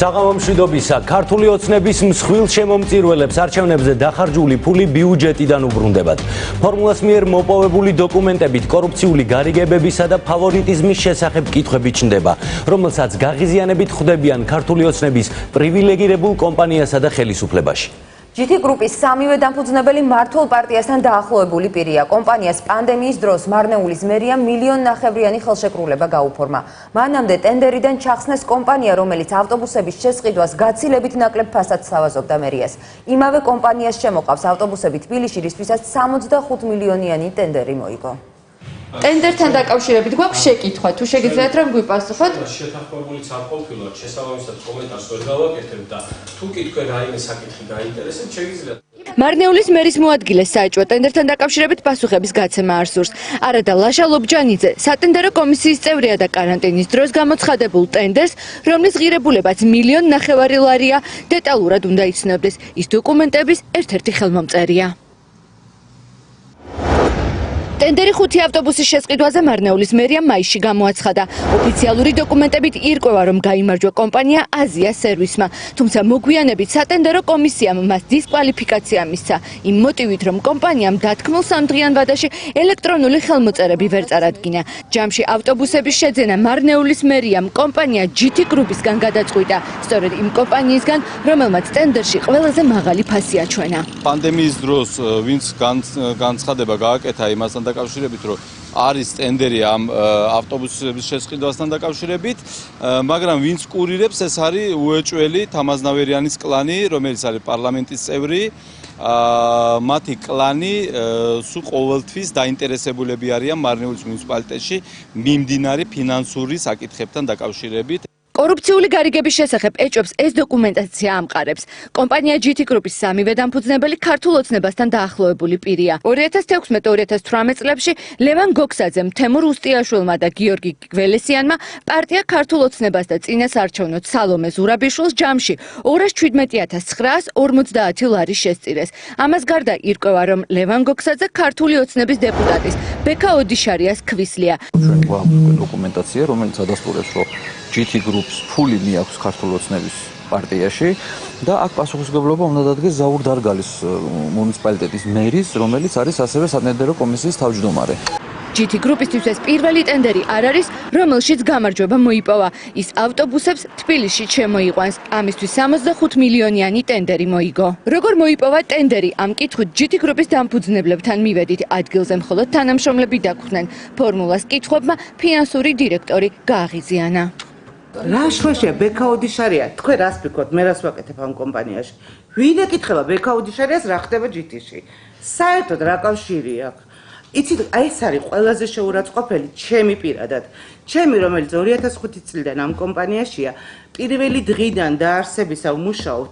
საღამო მშვიდობისა, ქართული ოცნების მსხვილ შემომწირველებს არჩევნებზე დახარჯული ფული ბიუჯეტიდან უბრუნდებათ. ფორმულას მიერ მოპოვებული დოკუმენტებით კორუფციული გარიგებებისა და ფავორიტიზმის შესახებ კითხვები ჩნდება, რომელსაც გაღიზიანებით ხვდებიან ქართული ოცნების პრივილეგირებულ კომპანიასა და ხელისუფლებაში. GT გრუპის სამივე დამფუძნებელი მმართველ პარტიასთან დაახლოებული პირია. კომპანიას პანდემიის დროს მარნეულის მერიამ მილიონნახევრიანი ხელშეკრულება გაუფორმა. მანამდე ტენდერიდან ჩახსნეს კომპანია, რომელიც ავტობუსების შესყიდვას გაცილებით ნაკლებ ფასად სთავაზობდა მერიას. იმავე კომპანიას შემოყავს ავტობუსები თბილისში, რისთვისაც 65 მილიონიანი ტენდერი მოიგო. ტენდერთან დაკავშირებით გვაქვს შეკითხვა, თუ შეგიძლიათ რომ გვიპასუხოთ? შეთანხმებულიც არ ყოფილვართ, შესაბამისად კომენტარს ვერ გავაკეთებ და თუ კითხვე რაიმე საკითხი გაინტერესებს, შეგიძლიათ. მარნეულის მერის მოადგილეს საეჭვო ტენდერთან დაკავშირებით პასუხების გაცემა არ სურს. არადა ლაშა ლობჯანიძე, სატენდერო კომისიის წევრია და კარანტინის დროს გამოცხადებულ ტენდერს, რომლის ღირებულებაც 1,5 მილიონი ლარია, დეტალურად უნდა იცნობდეს. ის დოკუმენტების ერთ-ერთი ხელმომწერია. ტენდერი 5 ავტობუსის შესყიდვაზე მარნეულის მერიამ მაისში გამოაცხადა. ოფიციალური დოკუმენტებით ირკვევა, რომ გაიმარჯვა კომპანია აზია სერვისმა, თუმცა მოგვიანებით სატენდერო კომისიამ მას დისკვალიფიკაცია მისცა, იმ მოტივით, რომ კომპანიამ დათქმულ 3 დღიან ვადაში ელექტრონული ხელმოწერები ვერ წარადგინა. ჯამში ავტობუსების შეძენა მარნეულის მერიამ კომპანია GT გრუპისგან გადაწყვიტა, სწორედ იმ კომპანიისგან, რომელმაც ტენდერში ყველაზე მაღალი ფასი აჩვენა. პანდემიის დროს ვინც განცხადება გააკეთა იმასთან დაკავშირებით, რომ არის ტენდერი ამ ავტობუსების შესყიდვასთან დაკავშირებით, მაგრამ ვინც კურირებს, ეს არის უეჭველი თამაზნავერიანის კლანი, რომელიც არის პარლამენტის წევრი. მათი კლანი სულ ყოველთვის დაინტერესებულები არიან მარნეულის მუნიციპალიტეტში მიმდინარე ფინანსური საკითხებთან დაკავშირებით. კორუფციული გარიგების შესახებ ეჭვებს ეს დოკუმენტაცია ამყარებს. კომპანია GT გრუპის სამივე დამფუძნებელი ქართულ ოცნებასთან დაახლოებული პირია. 2016-2018 წლებში ლევან გოქსაძემ, თემურ უსტიაშვილმა და გიორგი გველესიანმა პარტია ქართულ ოცნებას და წინასარჩევნოდ სალომე ზურაბიშვილს ჯამში 217,950 ლარი შესწირეს. ამას გარდა ირკვევა, რომ ლევან გოქსაძე ქართული ოცნების დეპუტატის ბექა ოდიშარიას ქვისლია. ჩვენ გვაქვს დოკუმენტაცია, რომელიც ადასტურებს, რომ GT გრუპს ფული მიაქვს ქართულ ოცნების პარტიაში და აქ პასუხისმგებლობა უნდა დადგეს ზაურ დარგალის მუნიციპალიტეტის მერის, რომელიც არის ასევე სატენდერო კომისიის თავმჯდომარე. GT გრუპისთვის ეს პირველი ტენდერი არ არის, რომელშიც გამარჯვება მოიპოვა. ის ავტობუსებს თბილისში შემოიყვანს. ამისთვის 65 მილიონიანი ტენდერი მოიგო. როგორ მოიპოვა ტენდერი? ამ კითხვით GT გრუპის დამფუძნებლებთან მივედით. ადგილზე მხოლოდ თანამშრომლები დაგვხდნენ. ფორმულას კითხვებმა ფინანსური დირექტორი გააღიზიანა. რა შვაშია ბექა ოდიშარია? თქვენ რას ფიქრობთ? მე რას ვაკეთებ ამ კომპანიაში? ვინ ეკითხება ბექა ოდიშარიას რა ხდება GT-ში? საერთოდ რა კავშირი აქვს? იცით, აი ეს არის ყველაზე შეურაცხყოფელი ჩემი პირადად. ჩემი, რომელიც 2005 წლიდან ამ კომპანიაშია, პირველი დღიდან დაარსებისა ვმუშაობ.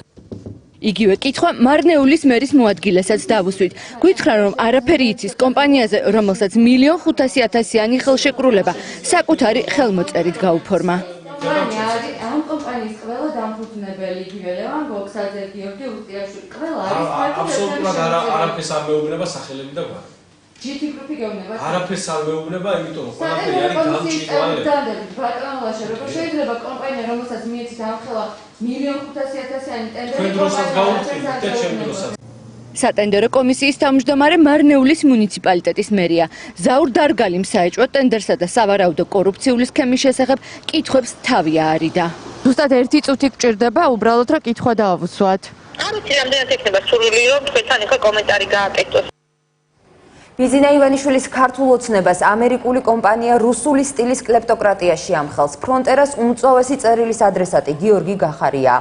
იგივე კითხვა მარნეულის მერის მოადგილესაც დავუსვით. გითხრა, რომ არაფერი იცის კომპანიაზე, რომელსაც 1,500,000-იანი ხელშეკრულება საკუთარი ხელმოწერით გაუფორმა. ამ კომპანიის ყველა დამფუძნებელი იგივე ლევან გოქსაძე, გიორგი უსტიაშვილი, ყველა არის აბსოლუტურად არაფერს არ მეუბნება სახელები და გვარი. GT გრუპი გეუბნება? არაფერს არ მეუბნება, იმიტომ რომ ყველაფერი არის გამჭვირვალე. ბატონოლაშა, როგორ შეიძლება კომპანია, რომელსაც მიეცით ამხელა 1,500,000-იანი ტენდერი თქვენ დროსაც გაუწევთ და ჩემ დროსაც. სატენდერო კომისიის თავმჯდომარე მარნეულის მუნიციპალიტეტის მერია. ზაურ დარგალიმ საეჭვო ტენდერსა და სავარაუდო კორუფციული სქემის შესახებ კითხვებს თავი აარიდა. ზუსტად 1 წუთი გჭირდება, უბრალოდ რა კითხვა დავუსვათ. არ ვიცი, რამდენად ექნება სურვილი, რომ თქვენთან ახლა კომენტარი გააკეთოს. ბიზინა ივანიშვილის ქართულ ოცნებას ამერიკული კომპანია რუსული სტილის კლეპტოკრატიაში ამხელს. ფრონტერას უმწვავესი წერილის ადრესატი გიორგი გახარია.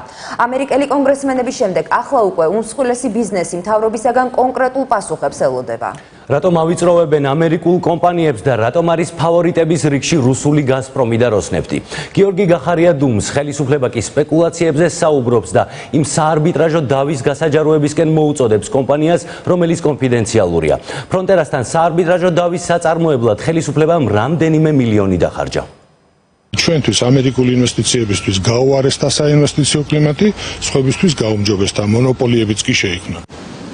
ამერიკელი კონგრესმენების შემდეგ ახლა უკვე უმსხვილესი ბიზნესი მთავრობისაგან კონკრეტულ პასუხებს ელოდება. რატომ ავიწროვებენ ამერიკულ კომპანიებს და რატომ არის ფავორიტების რიგში რუსული გაზპრომი და როსნეფტი? გიორგი გახარია დუმს, ხელისუფლება კი სპეკულაციებზე საუბრობს და იმ საარბიტრაჟო დავის გასაჯაროებისკენ მოუწოდებს კომპანიას, რომელიც კონფიდენციალურია. ფრონტერასთან საარბიტრაჟო დავის საწარმოებლად ხელისუფლებამ რამდენიმე მილიონი დახარჯა. ჩვენთვის ამერიკული ინვესტიციებისთვის გაუარესდა საინვესტიციო კლიმატი, სხვებისთვის გაუმჯობესდა, მონოპოლიებიც კი შეიქმნა.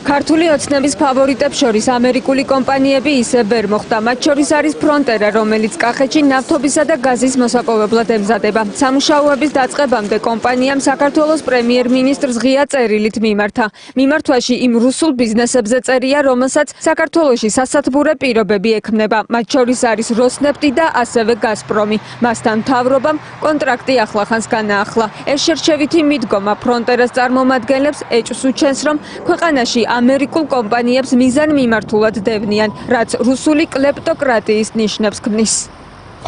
ქართული ოცნების ფავორიტებს შორის ამერიკული კომპანიები ისე ვერ მოხვდა. მათ შორის არის ფრონტერა, რომელიც კახეთში ნავთობისა და გაზის მოსაპოვებლად ემზადება. სამუშაოების დაწყებამდე კომპანიამ საქართველოს პრემიერ-მინისტრს ღია წერილით მიმართა. მიმართვაში იმ რუსულ ბიზნესებზე წერია, რომელსაც საქართველოში სასათბურე პირობები ექმნება. მათ შორის არის როსნეფტი და ასევე გაზპრომი. მასთან მთავრობამ კონტრაქტი ახლახანს განაახლა. ეს შერჩევითი მიდგომა ფრონტერას წარმომადგენლებს ეჭვს უჩენს, რომ ქვეყანაში ამერიკულ კომპანიებს მიზანმიმართულად დევნიან, რაც რუსული კლეპტოკრატიის ნიშნებს ქმნის.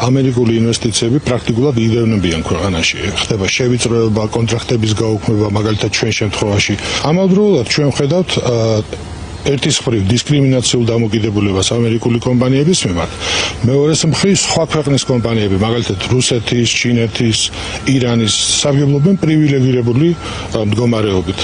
ამერიკული ინვესტიციები პრაქტიკულად იდევნებიან ქვეყანაში. ხდება შევიწროება, კონტრაქტების გაუქმება, მაგალითად ჩვენ შემთხვევაში. ამავდროულად ჩვენ ვხედავთ ერთის მხრივ დისკრიმინაციულ დამოკიდებულებას ამერიკული კომპანიების მიმართ, მეორეს მხრივ სხვა ქვეყნის კომპანიები, მაგალითად რუსეთის, ჩინეთის, ირანის სარგებლობენ პრივილეგირებული მდგომარეობით.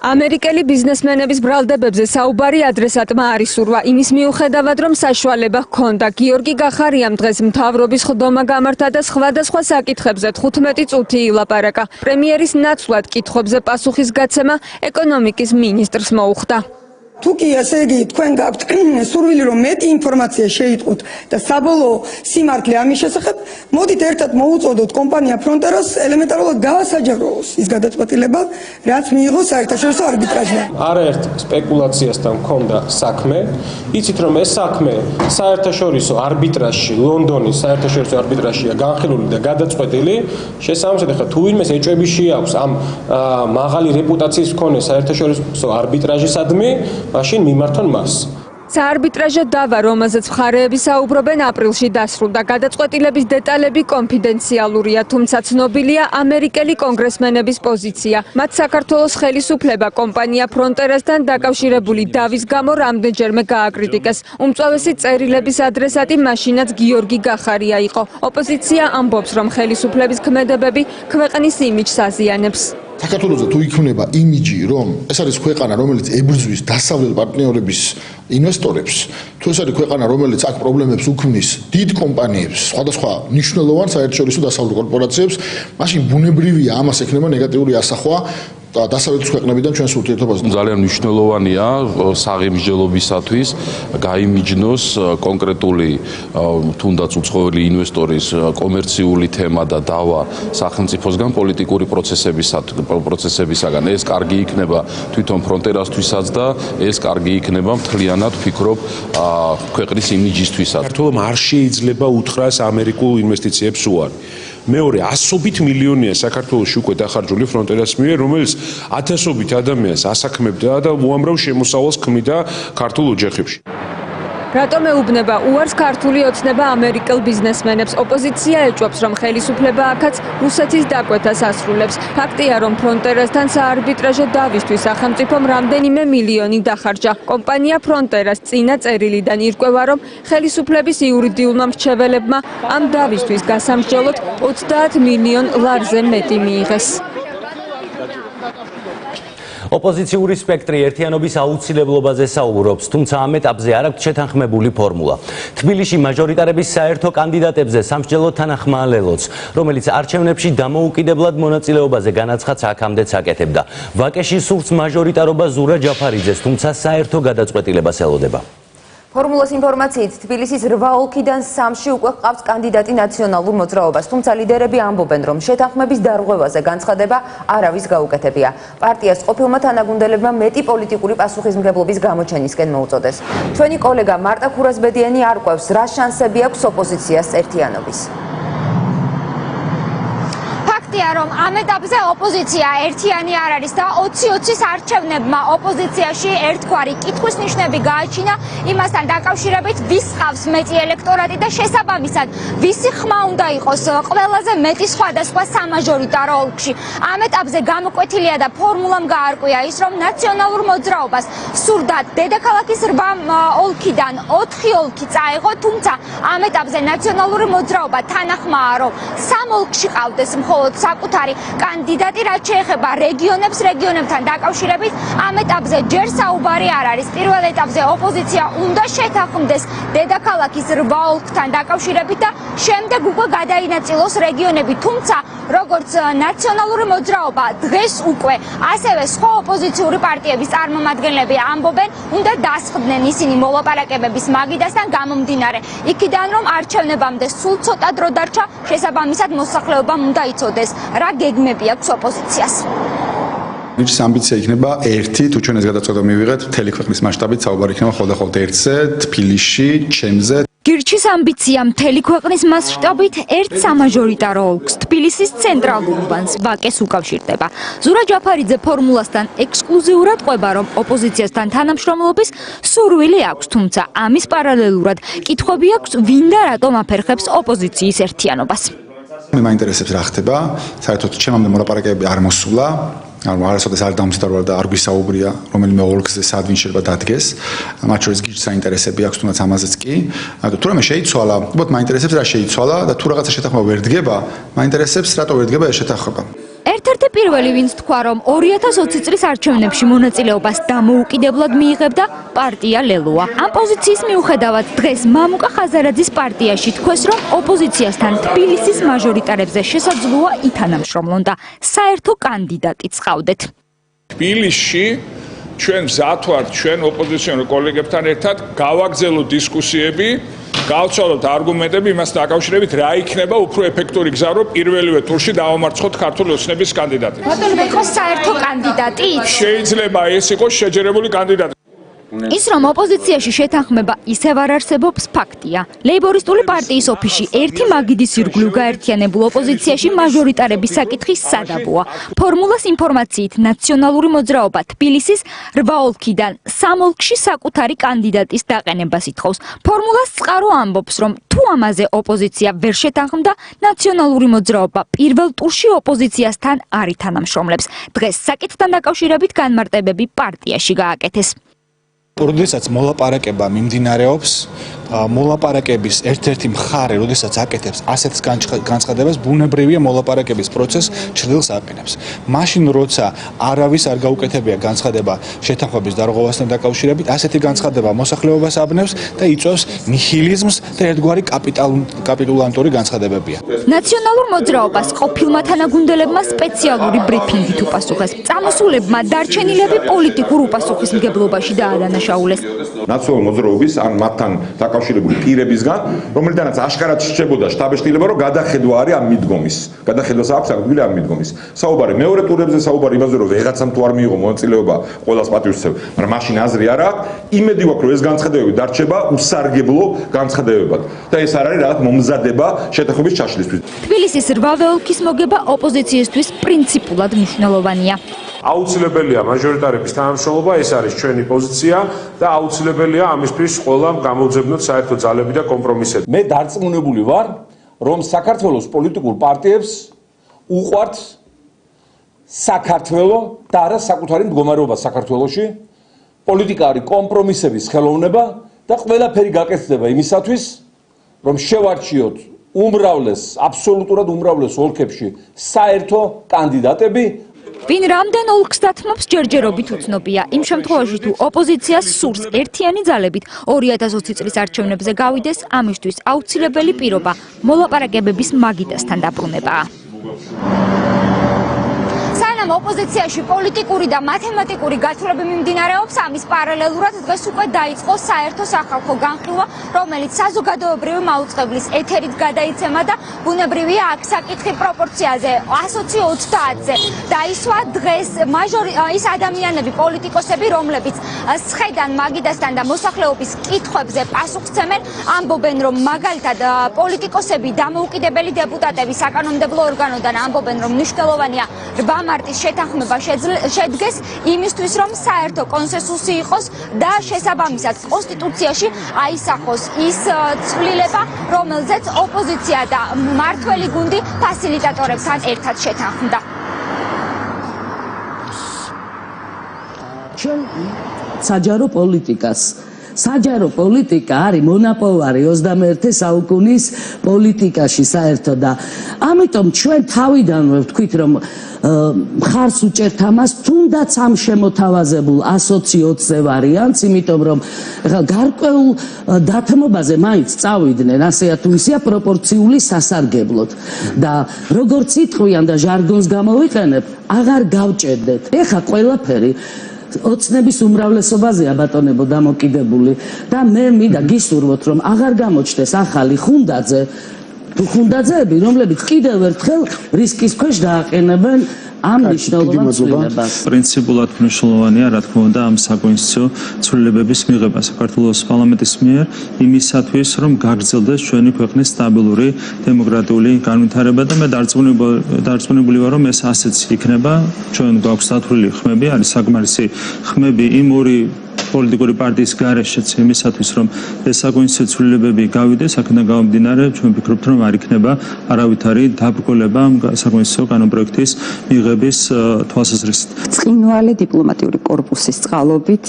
ამერიკელი ბიზნესმენების ბრალდებებზე საუბარი ადრესატმა არ ისურვა, იმის მიუხედავად, რომ საშუალება ჰქონდა. გიორგი გახარიამ დღეს მთავრობის ხდომა გამართა და სხვადასხვა საკითხებზე 15 წუთი ილაპარაკა. პრემიერის ნაცვლად კითხვებზე პასუხის გაცემა ეკონომიკის მინისტრს მოუხდა. თუ კი ასე იგი თქვენ გაქვთ სურვილი რომ მეტი ინფორმაცია შეიტყოთ და საბოლოო სიმართლე ამის შესახებ, მოდით ერთად მოუწოდოთ კომპანია ფრონტერას ელემენტარულად გაასაჯაროოს ის გადაწყვეტილება, რაც მიიღო საერთაშორისო არბიტრაჟმა. არაერთ სპეკულაციასთან მქონდა საქმე. იცით რომ ეს საქმე საერთაშორისო არბიტრაჟში, ლონდონის საერთაშორისო არბიტრაჟშია განხილული და გადაწყვეტილი. შესაბამისად, ახლა თუ ვინმეს ეჭვები შეაქვს ამ მაღალი რეპუტაციის მქონე საერთაშორისო არბიტრაჟისადმი, მაშინ მიმართონ მას. საარბიტრაჟო დავა, რომელზეც მხარეები საუბრობენ, აპრილში დასრულდა. გადაწყვეტილების დეტალები კონფიდენციალურია, თუმცა ცნობილია ამერიკელი კონგრესმენების პოზიცია. მათ საქართველოს ხელისუფლება კომპანია ფრონტერასთან დაკავშირებული დავის გამო რამდენჯერმე გააკრიტიკეს. უმწვავესი წერილების ადრესატი მაშინაც გიორგი გახარია იყო. ოპოზიცია ამბობს, რომ ხელისუფლების ქმედებები ქვეყნის იმიჯს აზიანებს. საქართველოზე თუ იქნება იმიჯი, რომ ეს არის ქვეყანა, რომელიც ებრძვის დასავლელ პარტნიორების ინვესტორებს, თუ ეს არის ქვეყანა, რომელიც აქ პრობლემებს უქმნის დიდ კომპანიებს, სხვადასხვა მნიშვნელოვან საერთაშორისო დასავლურ კორპორაციებს, მაშინ ბუნებრივია ამას ექნება ნეგატიური ასახვა დასავლეთის ქვეყნებიდან ჩვენს ურთიერთობაზე. ძალიან მნიშვნელოვანია საღიმსჯელობისათვის გაიმიჯნოს კონკრეტული თუნდაც უცხოელი ინვესტორის კომერციული თემა და დავა სახელმწიფოსგან პოლიტიკური პროცესებისაგან. ეს კარგი იქნება თვითონ ფრონტერასთვისაც და ეს კარგი იქნება მთლიანად ვფიქრობ ქვეყნის იმიჯისთვისაც. საქართველოს არ შეიძლება უთხრას ამერიკულ ინვესტიციებს უარი. მეორე ასობით მილიონია საქართველოში უკვე დახარჯული ფრონტერას მიერ, რომელიც ათასობით ადამიანს ასაქმებდა და უამრავ შემოსავალს ქმნიდა ქართულ ოჯახებში. რატომ ეუბნება უარს ქართული ოცნება ამერიკელ ბიზნესმენებს? ოპოზიცია ეჭვობს, რომ ხელისუფლება აქაც რუსეთის დაკვეთას ასრულებს. ფაქტია, რომ ფრონტერასთან საარბიტრაჟო დავისთვის სახელმწიფომ რამდენიმე მილიონი დახარჯა. კომპანია ფრონტერას წინა წერილიდან ირკვევა, რომ ხელისუფლების იურიდიულმა მრჩეველებმა ამ დავისთვის გასამსჯელოდ 30 მილიონ ლარზე მეტი მიიღეს. ოპოზიციური სპექტრი ერთიანობის აუცილებლობაზე საუბრობს, თუმცა ამ ეტაპზე არ აქვს შეთანხმებული ფორმულა. თბილისში მაჟორიტარების საერთო კანდიდატებზე სამსჯელო თანახმაა ლელოც, რომელიც არჩევნებში დამოუკიდებლად მონაწილეობაზე განაცხადს აქამდეც აკეთებდა. ვაკეში სურს მაჟორიტარობა ზურა ჯაფარიძეს, თუმცა საერთო გადაწყვეტილებას ელოდება. ფორმულას ინფორმაციით, თბილისის 8 ოლქიდან 3-ში უკვე ჰყავს კანდიდატი ნაციონალურ მოძრაობას, თუმცა ლიდერები ამბობენ, რომ შეთანხმების დარღვევაზე განცხადება არავის გაუკეთებია. პარტიას ყოფილმა თანაგუნდელებმა მეტი პოლიტიკური პასუხისმგებლობის გამოჩენისკენ მოუწოდეს. ჩვენი კოლეგა მარტა ქურასბედიანი არ ყვევს, რა შანსები აქვს ოპოზიციას ერთიანობის. რომ ამ ეტაპზე ოპოზიცია ერთიანი არ არის და 20-20-ის არჩევნებმა ოპოზიციაში ერთგვარი კითხვის ნიშნები გააჩინა იმასთან დაკავშირებით, ვის ჰყავს მეტი ელექტორატი და შესაბამისად ვისი ხმა უნდა იყოს ყველაზე მეტი სხვადასხვა სამაჟორიტარო ოლქში. ამ ეტაპზე გამოკვეთილია და ფორმულამ გაარკვია ის, რომ ნაციონალურ მოძრაობას სურდა დედაქალაქის 8 ოლქიდან 4 ოლქი წაეღო, თუმცა ამ ეტაპზე ნაციონალური მოძრაობა თანახმაა, რომ 3 ოლქში ყავდეს მხოლოდ საკუთარი კანდიდატი, რაც შეეხება რეგიონებს, რეგიონებთან დაკავშირებით ამ ეტაპზე ჯერ საუბარი არ არის. პირველ ეტაპზე ოპოზიცია უნდა შეთანხმდეს დედაქალაქის 8 ოლქთან დაკავშირებით და შემდეგ უკვე გადაინაწილოს რეგიონები, თუმცა როგორც ნაციონალური მოძრაობა დღეს უკვე ასევე სხვა ოპოზიციური პარტიების წარმომადგენლები ამბობენ, უნდა დასხდნენ ისინი მოლაპარაკებების მაგიდასთან გამომდინარე იქიდან, რომ არჩევნებამდე სულ ცოტა დრო დარჩა, შესაბამისად მოსახლეობამ უნდა იცოდეს, რა გეგმები აქვს ოპოზიციას. Ვიჩის ამბიცია იქნება ერთი, თუ ჩვენ ეს გადაწყვეტა მივიღეთ, მთელი ქვეყნის მასშტაბით საუბარი იქნება ხოლმე ერთზე, თბილისში, ჩემზე. გირჩის ამბიცია მთელი ქვეყნის მასშტაბით ერთ სამაჟორიტარო ოლქს, თბილისის ცენტრალურ უბანს, ვაკეს უკავშირდება. ზურა ჯაფარიძე ფორმულასთან ექსკლუზიურად ყვება, რომ ოპოზიციასთან თანამშრომლობის სურვილი აქვს, თუმცა ამის პარალელურად კითხვები აქვს, ვინ და რატომ აფერხებს ოპოზიციის ერთიანობას. მე მაინტერესებს რა ხდება, საერთოდ ჩემამდე მოლაპარაკებები არ მოსულა. არასოდეს არ დამსწრვა და არ გვისაუბრია რომელიმე ოლქზე სად ვინ შეიძლება დადგეს. მათ შორის გიჩს საინტერესები აქვს, თუნდაც ამაზეც კი. თუ რამე შეიცვალა, უბრალოდ მაინტერესებს რა შეიცვალა და თუ რაღაცა შეთანხმება ვერ დგება, მაინტერესებს რატო ვერ დგება ეს შეთანხმება. ერთ-ერთი პირველი, ვინც თქვა, რომ 2020 წლის არჩევნებში მონაწილეობას დამოუკიდებლად მიიღებდა პარტია ლელოა. ამ პოზიციის მიუხედავად დღეს მამუკა ხაზარაძის პარტიაში თქვეს, რომ ოპოზიციასთან თბილისის მაჟორიტარებზე შესაძლოა ითანამშრომლონ და საერთო კანდიდატიც ყავდეთ. თბილისში ჩვენ მზად ვართ ჩვენ ოპოზიციონერ კოლეგებთან ერთად გავაგზავნოთ დისკუსიები, გავცვალოთ არგუმენტები იმასთან დაკავშირებით, რა იქნება უფრო ეფექტური გზა, რომ პირველივე ტურში დავამარცხოთ ქართული ოცნების კანდიდატი. რატომ იყოს საერთო კანდიდატი? შეიძლება ეს იყოს შეჯერებული კანდიდატი. ის რომ ოპოზიციაში შეთანხმება ისევ არ არსებობს ფაქტია. ლეიბორისტული პარტიის ოფისში ერთი მაგიდის ირგვლივ გაერთიანებულ ოპოზიციაში მაჟორიტარების საკითხი სადაბოა. ფორმულას ინფორმაციით ნაციონალური მოძრაობა თბილისის 8 ოლქიდან 3 ოლქში საკუთარი კანდიდატის დაყენებას ითხოვს. ფორმულას წყარო ამბობს, რომ თუ ამაზე ოპოზიცია ვერ შეთანხმდა, ნაციონალური მოძრაობა პირველ ტურში ოპოზიციასთან არ ითანამშრომლებს. დღეს საკითხთან დაკავშირებით განმარტებები პარტიაში გააკეთეს. როდესაც მოლაპარაკება მიმდინარეობს, მოლაპარაკების ერთ-ერთი მხარე, როდესაც აკეთებს ასეთ განცხადებას, ბუნებრივია მოლაპარაკების პროცესს ჩრდილს აყენებს. მაშინ როცა არავის არ გაუკეთებია განცხადება შეთანხმების დარღვევასთან დაკავშირებით, ასეთი განცხადება მოსახლეობას აბნევს და იწვევს ნიჰილიზმს და ერთგვარი კაპიტულანტური განცხადებებია. ნაციონალურ მოძრაობას ყოფილმა თანაგუნდელებმა სპეციალური ბრიფინგით უპასუხეს. წამოსულებმა დარჩენილები პოლიტიკურ უპასუხისმგებლობაში დაადანაშაულეს. ნაციონალური მოძრაობის ან მათთან დაკავშირებული პირებისგან, რომელთანაც აშკარად რჩებოდა შტაბ-შტილება, რომ გადახედვა არის ამ მიდგომის. გადახედვას აქვს აღგვილი ამ მიდგომის. საუბარი მეორე ტურებზე, საუბარი იმაზე, რომ ვეღაცამ თუ არ მიიღო მონაწილეობა, ყველას პატივისცემ, მაგრამ მაშინ აზრი არ აქვს. იმედი გვაქვს, რომ ეს განცხადებები დარჩება უსარგებლო განცხადებებად და ეს არ არის რაღაც მომზადება შეთანხმების ჩაშლისთვის. თბილისის 8 ოლქის მოგება ოპოზიციისთვის პრინციპულად მნიშვნელოვანია. აუცილებელია მაჟორიტარების თანამშრომლობა, ეს არის ჩვენი პოზიცია და აუცილებელია ამისთვის ყველამ გამოვძებნოთ საერთო ძალები და კომპრომისები. მე დარწმუნებული ვარ, რომ საქართველოს პოლიტიკურ პარტიებს უყვართ საქართველო და არა საკუთარი მდგომარეობა საქართველოში. პოლიტიკა არის კომპრომისების ხელოვნება და ყველაფერი გაკეთდება იმისათვის, რომ შევარჩიოთ უმრავლეს, აბსოლუტურად უმრავლეს ოლქებში საერთო კანდიდატები. ვინ რამდენ ოლქს დათმობს ჯერჯერობით უცნობია. იმ შემთხვევაში თუ ოპოზიციას სურს ერთიანი ძალებით 2020 წლის არჩევნებზე გავიდეს, ამისთვის აუცილებელი პირობა მოლაპარაკებების მაგიდასთან დაბრუნებაა. სანამ ოპოზიციაში პოლიტიკური და მათემატიკური გათვლები მიმდინარეობს, ამის პარალელურად დღეს უკვე დაიწყო საერთო სახალხო განხილვა, რომელიც საზოგადოებრივი მაუწყებლის ეთერით გადაიცემა და ბუნებრივია აქ საკითხი პროპორციაზე 120-ზე დაისვა დღეს ის ადამიანები, პოლიტიკოსები, რომლებიც სხედან მაგიდასთან და მოსახლეობის კითხვებზე პასუხს ცემენ, ამბობენ, რომ მაგალითად პოლიტიკოსები, დამოუკიდებელი დეპუტატები საკანონმდებლო ორგანოდან ამბობენ, რომ მნიშვნელოვანია 8 მარტის შეთანხმება შედგეს იმისთვის, რომ საერთო კონსენსუსი იყოს და შესაბამისად კონსტიტუციაში აისახოს ის ცვლილება, რომელზეც ოპოზიცია და მმართველი გუნდი ფასილიტატორებთან ერთად შეთანხმდა. ჩვენ საჯარო პოლიტიკას საჯარო პოლიტიკა არის მონოპოლარი 21 საუკუნის პოლიტიკაში საერთოდ და ამიტომ ჩვენ თავიდანვე ვთქვით, რომ მხარს უჭერთ ამას, თუნდაც ამ შემოთავაზებულ 120-ზე ვარიანტს, იმიტომ რომ გარკვეულ დათმობაზე მაინც წავიდნენ, ასეა თუ ისეა პროპორციული სასარგებლოდ და როგორც იტყვიან და ჟარგონს გამოვიყენებ, აღარ გავჭედეთ. ეხა ყველაფერი ოცნების უმრავლესობაზეა ბატონებო დამოკიდებული და მე მინდა გისურვოთ რომ აღარ გამოჩნდეს ახალი ხუნდაძე თუ ხუნდაძეები რომლებიც კიდევ ერთხელ რისკის ქვეშ დააყენებენ ამ მნიშვნელოვან ცვლილებას. პრინციპულად მნიშვნელოვანია რა თქმა უნდა ამ საკონსტიტუციო ცვლილებების მიღება საქართველოს პარლამენტის მიერ იმისათვის რომ გაგრძელდეს ჩვენი ქვეყნის სტაბილური დემოკრატიული განვითარება და მე დარწმუნებული ვარ რომ ეს ასეც იქნება. ჩვენ გვაქვს დათვლილი ხმები, არის საკმარისი ხმები იმ ორი პოლიტიკური პარტიის გარეშეც იმისათვის რომ ეს საკონსტიტუციო ცვლილებები გავიდეს, აქედან გამომდინარე ჩვენ ვფიქრობთ რომ არ იქნება არავითარი დაბრკოლება საკონსტიტუციო კანონპროექტის მიღების თვალსაზრისით. წყინვალე დიპლომატიური კორპუსის წყალობით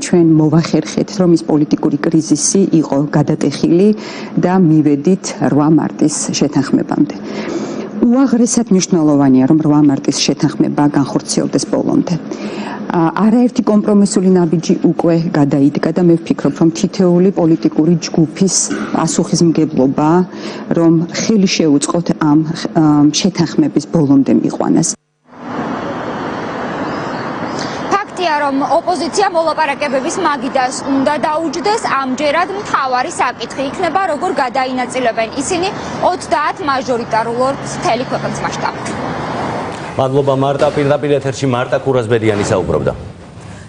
ჩვენ მოვახერხეთ რომ ის პოლიტიკური კრიზისი იყო გადატეხილი და მივედით 8 მარტის შეთანხმებამდე. უაღრესად მნიშვნელოვანია რომ 8 მარტის შეთანხმება განხორციელდეს ბოლომდე. არაერთი კომპრომისული ნაბიჯი უკვე გადაიდგა და მე ვფიქრობ რომ თითეული პოლიტიკური ჯგუფის პასუხისმგებლობა რომ ხელი შეუწყოთ ამ შეთანხმების ბოლომდე მიყვანას. რომ ოპოზიცია მოლაპარაკებების მაგიდას უნდა დაუჯდეს, ამჯერად მთავარი საკითხი იქნება როგორ გადაინაწილებენ ისინი 30 მაჟორიტარულ ოლქს მთელი ქვეყნის მასშტაბით. მადლობა მარტა, პირდაპირ ეთერში მარტა კურასბედიანი საუბრობდა.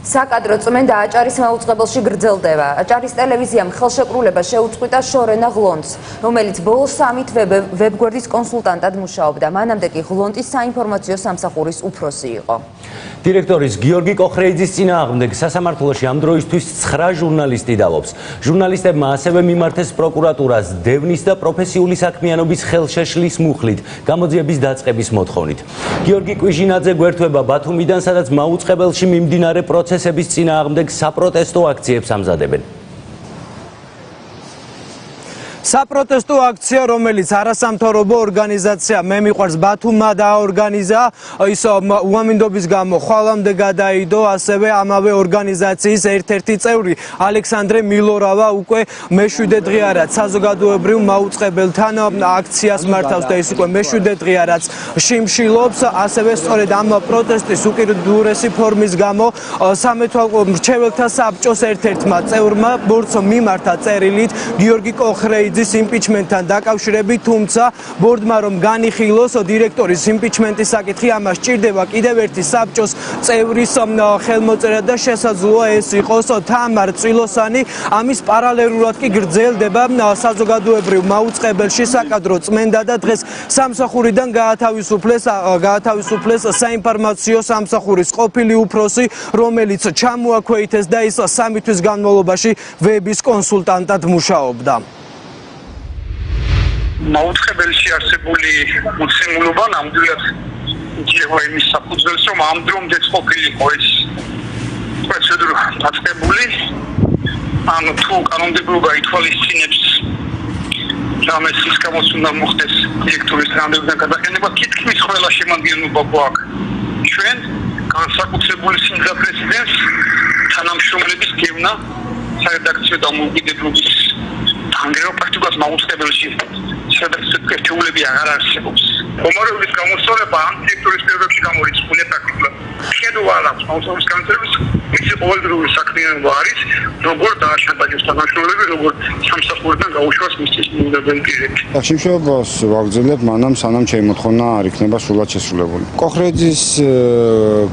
საკადრო წმენდა აჭარის მაუწყებელში გრძელდება. აჭარის ტელევიზიამ ხელშეკრულება შეუწყვიტა შორენა ღლონტს, რომელიც ბოლოს 3 ვებგვერდის კონსულტანტად მუშაობდა. მანამდე კი ღლონტის საინფორმაციო სამსახურის უფროსი იყო. დირექტორის გიორგი კოხრეიძის წინააღმდეგ სასამართლოში ამ დროისთვის 9 ჟურნალისტი დალობს. ჟურნალისტებმა ასევე მიმართეს პროკურატურას დევნის და პროფესიული საქმიანობის ხელშეშლის მუხლით, გამოძიების დაწყების მოთხოვნით. გიორგი კვიჟინაძე გვერდება ბათუმიდან, სადაც მაუწყებელში მიმდინარე პროცესების წინააღმდეგ საპროტესტო აქციებს ამზადებენ. საპროტესტო აქცია, რომელიც არასამთავრობო ორგანიზაცია მე მიყვარს ბათუმმა დააორგანიზა, ის უამინდობის გამო ხვალამდე გადაიდო, ასევე ამავე ორგანიზაციის ერთ-ერთი წევრი ალექსანდრე მილორავა უკვე მე-7 დღეა რაც საზოგადოებრივ მაუწყებელთან აქციას მართავს და ის უკვე მე-7 დღეა რაც შიმშილობს, ასევე სწორედ ამ პროტესტის უკიდურესი ფორმის გამო სამეთვალყო მრჩეველთა საბჭოს ერთ-ერთმა წევრმა ბორცო მიმართა წერილით გიორგი კოხრეიძის იმპიჩმენტთან დაკავშირებით, თუმცა ბორდმა რომ განიხილოს დირექტორის იმპიჩმენტის საკითხი, ამას სჭირდება კიდევ ერთი საბჭოს წევრის ხელმოწერა და შესაძლოა ეს იყოს თამარ წილოსანი. ამის პარალელურად კი გრძელდება საზოგადოებრივ მაუწყებელში საკადრო წმენდა და დღეს სამსახურიდან გაათავისუფლეს საინფორმაციო სამსახურის ყოფილი უფროსი, რომელიც ჩამოაქვეითეს და ის 3 თვის განმავლობაში ვების კონსულტანტად მუშაობდა. მაუწყებელში არსებული მოცემულობა ნამდვილად იძლევა იმის საფუძველს, რომ ამ დრომდე ყოფილიყო ეს პროცედურა დაწყებული. ანუ თუ კანონმდებლობა ითვალისწინებს რამეს ის გამოც უნდა მოხდეს დირექტორის თანამდებობიდან გადაყენება, თითქმის ყველა შემადგენლობა გვაქვს. ჩვენ განსაკუთრებული სიმძა პრეზიდენტს თანამშრომლების გევნა სარედაქციო დამოუკიდებლობის ანგერო პრაქტიკულად მაუწყებელში სადაც ერთეულები აღარ არსებობს. მომავალის გამოსწორება ამ დირექტორის პირობებში გამორიცხულია პრაქტიკულად. შედუვალ აქვს მაუწყებლის განვითარების მისი ყოველდღიური საქმიანობა არის, როგორ დააშადაგებს თანამშრომლები, როგორ სამსახურიდან გაუშვას მისთვის მიუღებენ პირები. შიმშილობას ვაგრძელებ მანამ სანამ ჩემი მოთხოვნა არ იქნება სრულად შესრულებული. კოხრეიძის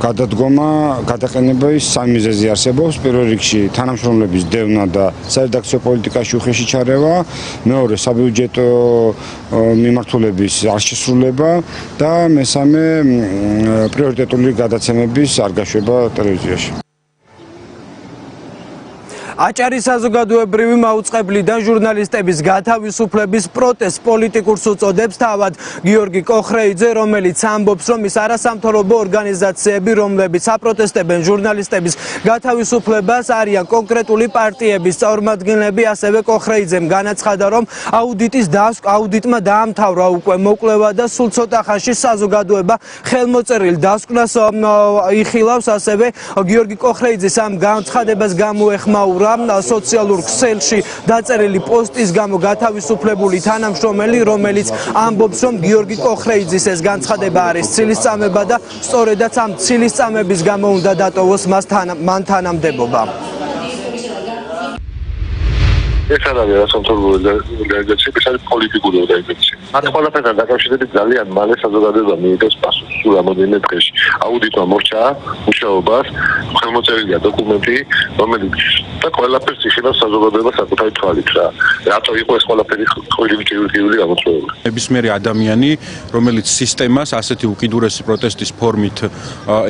გადადგომა, გადაყენების 3 მიზეზი არსებობს. პირველ რიგში თანამშრომლების დევნა და სარედაქციო პოლიტიკაში უხეში ჩარევა, მეორე საბიუჯეტო მიმართულების არ შესრულება და მესამე პრიორიტეტული გადაცემების არ გაშვება ტელევიზიაში. აჭარის საზოგადოებრივი მაუწყებლიდან ჟურნალისტების გათავისუფლების პროტესტს პოლიტიკურს უწოდებს თავად გიორგი კოხრეიძე, რომელიც ამბობს, რომ ის არასამთავრობო ორგანიზაციები, რომლებიც აპროტესტებენ ჟურნალისტების გათავისუფლებას, არიან კონკრეტული პარტიების წარმომადგენლები. ასევე კოხრეიძემ განაცხადა, რომ აუდიტმა დაამთავრა უკვე მოკვლევა და სულ ცოტა ხანში საზოგადოება ხელმოწერილ დასკვნას იხილავს. ასევე გიორგი კოხრეიძეს ამ განცხადებას გამოეხმაურა სოციალურ ქსელში დაწერილი პოსტის გამო გათავისუფლებული თანამშრომელი, რომელიც ამბობს, რომ გიორგი კოხრეიძის ეს განცხადება არის ცილისწამება და სწორედაც ამ ცილისწამების გამო უნდა დატოვოს მან თანამდებობა. ეს არის არასამთავრობო ორგანიზაციები, ეს არის პოლიტიკური ორგანიზაციები. მათ ყველაფერთან დაკავშირებით ძალიან მალე საზოგადოება მიიღებს პასუხს სულ რამოდენიმე დღეში. აუდიტმა მოსჭა მუშაობას, ხელმოწერილია დოკუმენტი, რომელიც და ყველაფერს იხილავს საზოგადოება საკუთარი თვალით რა. რატო იყო ეს ყველაფერი ხვილივ-ჯვრივი გამოწვეული? ნებისმიერი ადამიანი, რომელიც სისტემას ასეთი უკიდურესი პროტესტის ფორმით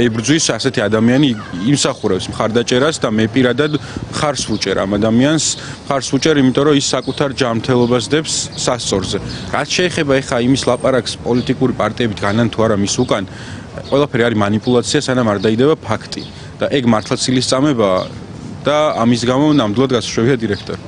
ებრძვის, ასეთი ადამიანი იმსახურებს მხარდაჭერას და მე პირადად ხარს ვუჭერ ამ ადამიანს, ხარს ვუჭერ, იმიტომ რომ ის საკუთარ ჯანმრთელობას დებს სასწორზე. რაც შეეხება ეხა იმის ლაპარაკს პოლიტიკური პარტიებით განან თუ არა მის უკან, ყველაფერი არის манипуляცია, სანამ არ დაიდება ფაქტი. და ეგ მართლა ცილისწამებაა და ამის გამო ნამდვილად გასაშვებია დირექტორი.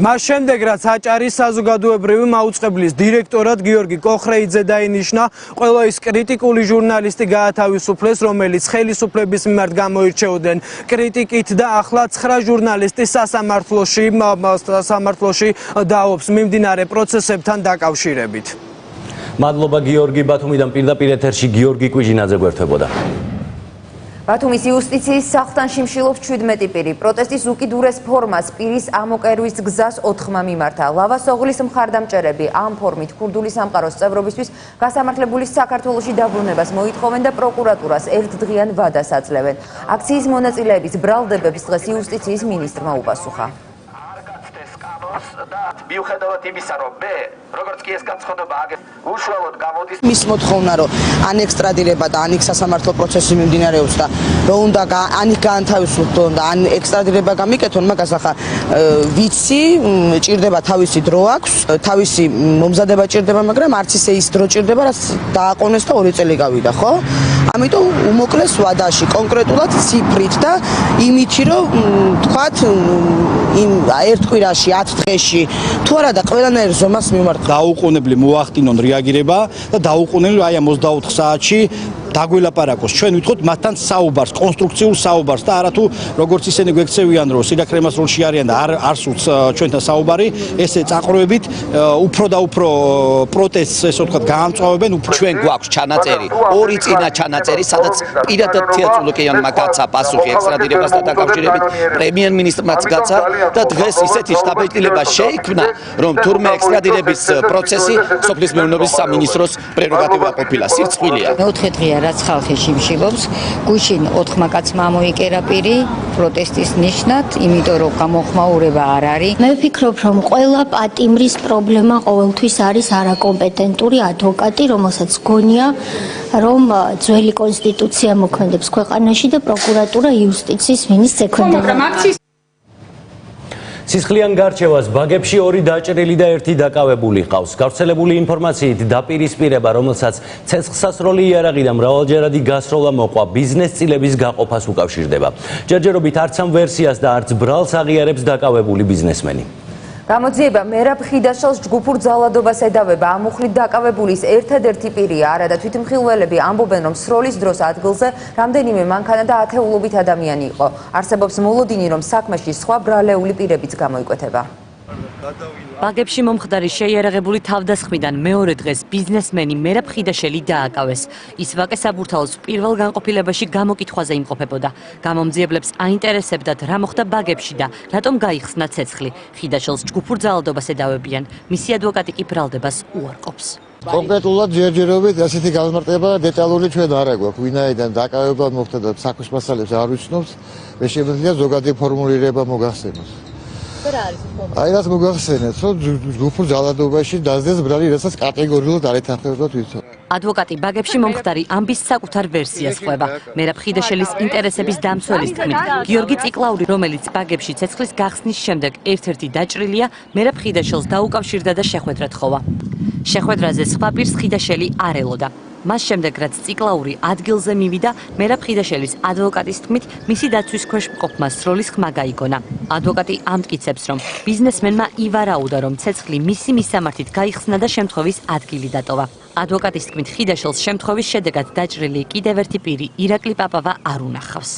მას შემდეგ, რაც აჭარის საზოგადოებრივი მაუწყებლის დირექტორად გიორგი კოხრეიძე დაინიშნა, ყველა ის კრიტიკული ჟურნალისტი გაათავისუფლეს, რომელიც ხელისუფლების მიმართ გამოირჩეოდნენ კრიტიკით და ახლა 9 ჟურნალისტი სასამართლოში დაობს მიმდინარე პროცესებთან დაკავშირებით. მადლობა გიორგი, ბათუმიდან პირდაპირ ეთერში გიორგი კვიჟინაძე გვერდებოდა. ბათუმის იუსტიციის სახლთან შიმშილობს 17 პირი. პროტესტის უკიდურეს ფორმას პირის ამოკერვის გზას 4-მა მიმართა. ლავასოღლის მხარდამჭერები ამ ფორმით ქურდული სამყაროს წევრობისთვის გასამართლებული საქართველოში დაბრუნებას მოითხოვენ და პროკურატურას ერთდღიან ვადას აძლევენ. აქციის მონაწილეების ბრალდებებს დღეს იუსტიციის მინისტრმა უპასუხა. მიუხედავად იმისა, რომ მე როგორც კი ეს განცხადება უშუალოდ გამოდის მის მოთხოვნა, რომ ან ექსტრადირება და ან იქ სასამართლო პროცესი მიმდინარეობს და რომ უნდა ან იქ გაანთავისუფლონ და ან ექსტრადირება გამიკეთონ, მაგას ახლა ვიცი, ჭირდება თავისი დრო აქვს, თავისი მომზადება ჭირდება, მაგრამ არც ისე ის დრო ჭირდება, რაც დააყოვნეს და 2 წელი გავიდა, ხო? ამიტომ უმოკლეს ვადაში, კონკრეტულად ციფრით და იმითი, რომ თქვათ იმ ერთ კვირაში 10 დღეში თუ არა და ყველანაირ ზომას მიმართ დაუყოვნებლი მოახდინონ რეაგირება და დაუყოვნებლი აი ამ 24 საათში დაგველაპარაკოს. ჩვენ ვითხოვთ მათთან საუბარს, კონსტრუქციულ საუბარს და არათუ როგორც ისინი გვექცევიან, რომ სირაქრემას როლში არიან და არ სურს ჩვენთან საუბარი, ესე წაყრევებით უფრო და უფრო პროტესტს ესე ვთქვათ გაამწვავებენ. ჩვენ გვაქვს ჩანაწერი, 2 წინა ჩანაწერი, სადაც პირადად თეატროლოგიანმა გაცა პასუხი ექსტრადირებასთან დაკავშირებით, პრემიერ-მინისტრმაც გაცა და დღეს ისეთი შტაბ-ეტილება შეიქმნა, რომ თურმე ექსტრადირების პროცესი სოფლის მეურნეობის სამინისტროს პრეროგატივა ყოფილა. სირცხვილია. მეოთხე დღეა რაც ხალხი შიმშილობს, გუშინ 4 კაცმა მოიკერა პირი პროტესტის ნიშნად, იმიტომ რომ გამოხმაურება არ არის. მე ვფიქრობ, რომ ყველა პატიმრის პრობლემა ყოველთვის არის არაკომპეტენტური ადვოკატი, რომელსაც გონია, რომ ძველი კონსტიტუცია მოქმედებს ქვეყანაში და პროკურატურა იუსტიციის მინისტრს ექვემდებარება. სისხლიან გარჩევას ბაგებში 2 დაჭრილი და 1 დაკავებული ყავს. გავრცელებული ინფორმაციით დაპირისპირება, რომელსაც ცეცხლსასროლი იარაღი და მრავალჯერადი გასროლა მოყვა, ბიზნეს წილების გაყოფას უკავშირდება. ჯერჯერობით არც ამ ვერსიას და არც ბრალს აღიარებს დაკავებული ბიზნესმენი. გამოძიება მერაბ ხიდაშელს ჯგუფურ ძალადობას ედავება. ამ მუხლით დაკავებულის ერთადერთი პირია არა და თვითმხილველები ამბობენ, რომ სროლის დროს ადგილზე რამდენიმე მანქანა და ათეულობით ადამიანი იყო. არსებობს მოლოდინი, რომ საქმეში სხვა ბრალეული პირებიც გამოიკვეთება. ბაგებში მომხდარი შეიარაღებული თავდასხმიდან მეორე დღეს ბიზნესმენი მერაბ ხიდაშელი დააკავეს. ის ვაკეს აბურთალოს პირველ განყოფილებაში გამოკითხვაზე იმყოფებოდა. გამომძიებლებს აინტერესებდათ რა მოხდა ბაგებში და რატომ გაიხსნა ცეცხლი. ხიდაშელს ჯგუფურ ძალადობას ედავებიან. მისი ადვოკატი კი ბრალდებას უარყოფს. კონკრეტულად ჯერჯერობით ასეთი განმარტება დეტალური ჩვენ არ აქვს. ვინაიდან დაკავება მოხდა და საქმის მასალებს არ ვიცნობთ, მე შემიძლია ზოგადი ფორმულირება მოგახსენოთ. აი რაც მოგახსენეთ, რომ ჯგუფურ ძალადობაში დაძდეს ბრალი, რასაც კატეგორიულად არ ეთანხმებოდა თვითონ. ადვოკატი ბაგებში მომხდარი ამბის საკუთარ ვერსიას ხვება. მერაბ ხიდაშელის ინტერესების დამცველის თქმით, გიორგი ციკლაური, რომელიც ბაგებში ცეცხლის გახსნის შემდეგ ერთ-ერთი დაჭრილია, მერაბ ხიდაშელს დაუკავშირდა და შეხვედრა თხოვა. შეხვედრაზე სხვა პირს ხიდაშელი არ ელოდა. მას შემდეგ, რაც ციკლაური ადგილზე მივიდა, მერაბ ხიდაშელის ადვოკატის თქმით, მისი დაცვის ქვეშ მყოფმა სროლის ხმა გაიგონა. ადვოკატი ამტკიცებს, რომ ბიზნესმენმა ივარაუდა, რომ ცეცხლი მისი მისამართით გაიხსნა და შემთხვევის ადგილი დატოვა. ადვოკატის თქმით, ხიდაშელს შემთხვევის შედეგად დაჭრილი კიდევ ერთი პირი ირაკლი პაპავა არ უნახავს.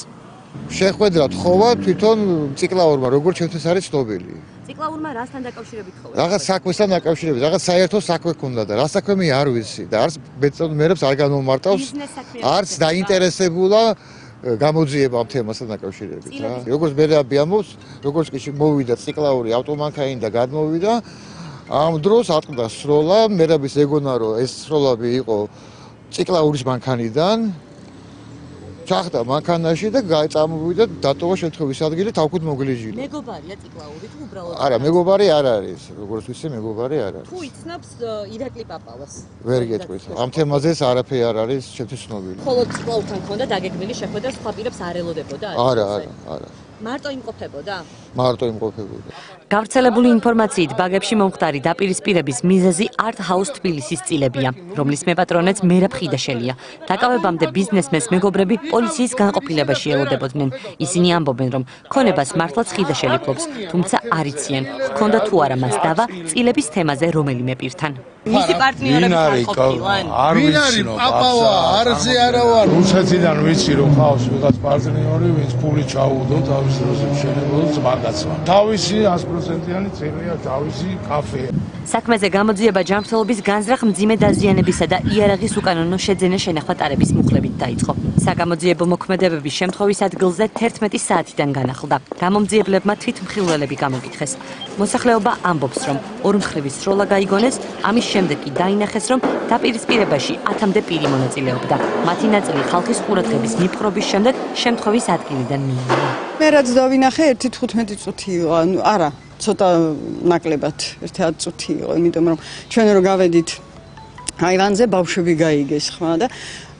შეხვედრა თხოვა თვითონ ციკლაურმა, როგორც ჩვენთვის არის ცნობილი. ციკლაურმა რასთან დაკავშირებით თხოვა? რაღაც საქმესთან დაკავშირებით, რაღაც საერთო საქმე ჰქონდა და რა საქმე არ ვიცი და არც მეცნიერებს არ განმარტავს, არც დაინტერესებულა გამოძიება ამ თემასთან დაკავშირებით რა. როგორც მერაბი ამბობს, როგორც კი მოვიდა ციკლაური ავტომანქანიდან და გადმოვიდა, ამ დროს ატყდა სროლა, მერაბის ეგონა რომ ეს სროლები იყო ციკლაურის მანქანიდან. ჩახდა მანქანაში და წამოვიდა დატოვა შემთხვევის ადგილი, თავკუთ მოგლიჯილა. მეგობარია ციკლაური თუ უბრალოდ? არა, მეგობარი არ არის. როგორც ვიცი, მეგობარი არ არის. თუ იცნობს ირაკლი პაპავას? ვერ გეტყვით. ამ თემაზეც არაფერი არ არის ჩემთვის ცნობილი. ხოლო ციკლაურთან ქონდა დაგეგმილი შეხვედრა, სხვა პირებს არ ელოდებოდა? არა. მარტო იმყოფებოდა? მარტო იმყოფებოდა. გავრცელებული ინფორმაციით, ბაგებში მომხდარი დაპირისპირების მიზეზი Art House თბილისის წილებია, რომლის მეპატრონეც მერაბ ხიდაშელია. დაკავებამდე ბიზნესმენს მეგობრები პოლიციის განყოფილებაში ელოდებოდნენ. ისინი ამბობენ, რომ ქონებას მართლაც ხიდაშელი ფლობს, თუმცა არ იციან, ჰქონდა თუ არა მას დავა წილების თემაზე რომელიმე პირთან. მისი პარტნიორები არ ყოფილან? არ ვიცი, პაპავა, არზე არა ვარ. რუსეთიდან ვიცი, რომ ხავს ვიღაც პარტნიორი, ვინც ფული ჩაუდო თავის დროზე მშენებლობს მაგაცმა. თავისი 100%-იანი წერია, თავისი კაფეა. საქმეზე გამოძიება ჯანმრთელობის განზრახ მძიმე დაზიანებისა და იარაღის უკანონო შეძენა შენახვა ტარების მუხლებით დაიწყო. საგამოძიებო მოქმედებები შემთხვევის ადგილზე 11 საათიდან განახლდა. გამომძიებლებმა თვითმხილველები გამოკითხეს. მოსახლეობა ამბობს, რომ ორმხრივი სროლა გაიგონეს, ამის შემდეგ კი დაინახეს, რომ დაპირისპირებაში 10-მდე პირი მონაწილეობდა. მათი ნაწილი ხალხის ყურადღების მიპყრობის შემდეგ შემთხვევის ადგილიდან მიიღო. მე რაც დავინახე 1:15 წუთი იყო, ანუ არა, ცოტა ნაკლებად 1-10 წუთი იყო, იმიტომ რომ ჩვენ რო გავედით აივანზე ბავშვები გაიგეს ხმა და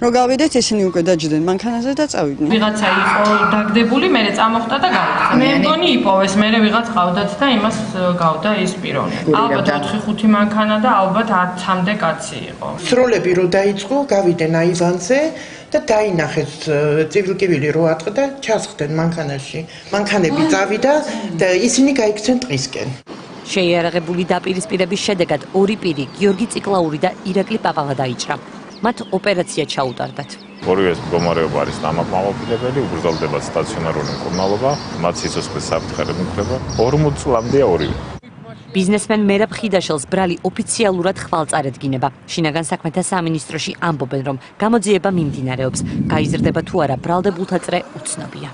რო გავედით ისინი უკვე დაჯდნენ მანქანაზე და წავიდნენ. ვიღაცა იყო დაგდებული, მე წამოხდა და გავიქცა. მე მგონი იპოვეს, მე ვიღაც ყავდათ და იმას გავდა ის პიროვნი. ალბათ 4-5 მანქანა და ალბათ 10-მდე კაცი იყო. სროლები რო დაიწყო, გავიდნენ აივანზე და დაინახეს ცივილკივილი რო ატყდა, ჩასხდნენ მანქანაში. მანქანები წავიდა და ისინი გაიქცნენ ტყისკენ. შეიარაღებული დაპირისპირების შედეგად ორი პირი, გიორგი ციკლაური და ირაკლი პაპავა დაიჭრა. მათ ოპერაცია ჩაუტარდათ. ორივეს მდგომარეობა არის დამაკმაყოფილებელი, უბრძოლდება სტაციონარული მკურნალობა, მათ სიცოცხლის საფრთხე მიუღება. 40 წლამდეა ორივე. ბიზნესმენ მერაბ ხიდაშელს ბრალი ოფიციალურად ხვალწარედგინება. შინაგან საქმეთა სამინისტროში ამბობენ, რომ გამოძიება მიმდინარეობს. გაიზრდება თუ არა ბრალდებულთა წრე უცნობია.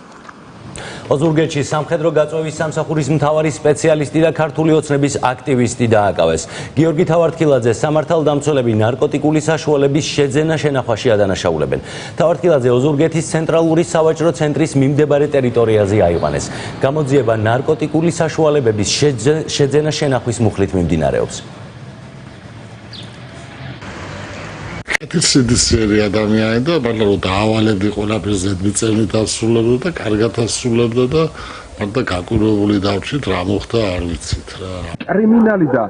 ოზურგეთში სამხედრო გაწვევის სამსახურის მთავარი სპეციალისტი და ქართული ოცნების აქტივისტი დააკავეს. გიორგი თავართხილაძე სამართალდამცველები ნარკოტიკული საშუალების შეძენა შენახვაში ადანაშაულებენ. თავართხილაძე ოზურგეთის ცენტრალური სავაჭრო ცენტრის მიმდებარე ტერიტორიაზე აიყვანეს. გამოძიება ნარკოტიკული საშუალებების შეძენა შენახვის მუხლით მიმდინარეობს. სიძიერი ადამიანი და მაგრამ დაავალებდი ყველაფერს ზედმიწევნით ასრულებდა და კარგად ასრულებდა და მაგრამ გაკურებული დავრჩით რა მოხდა არ ვიცით რა. კრიმინალი და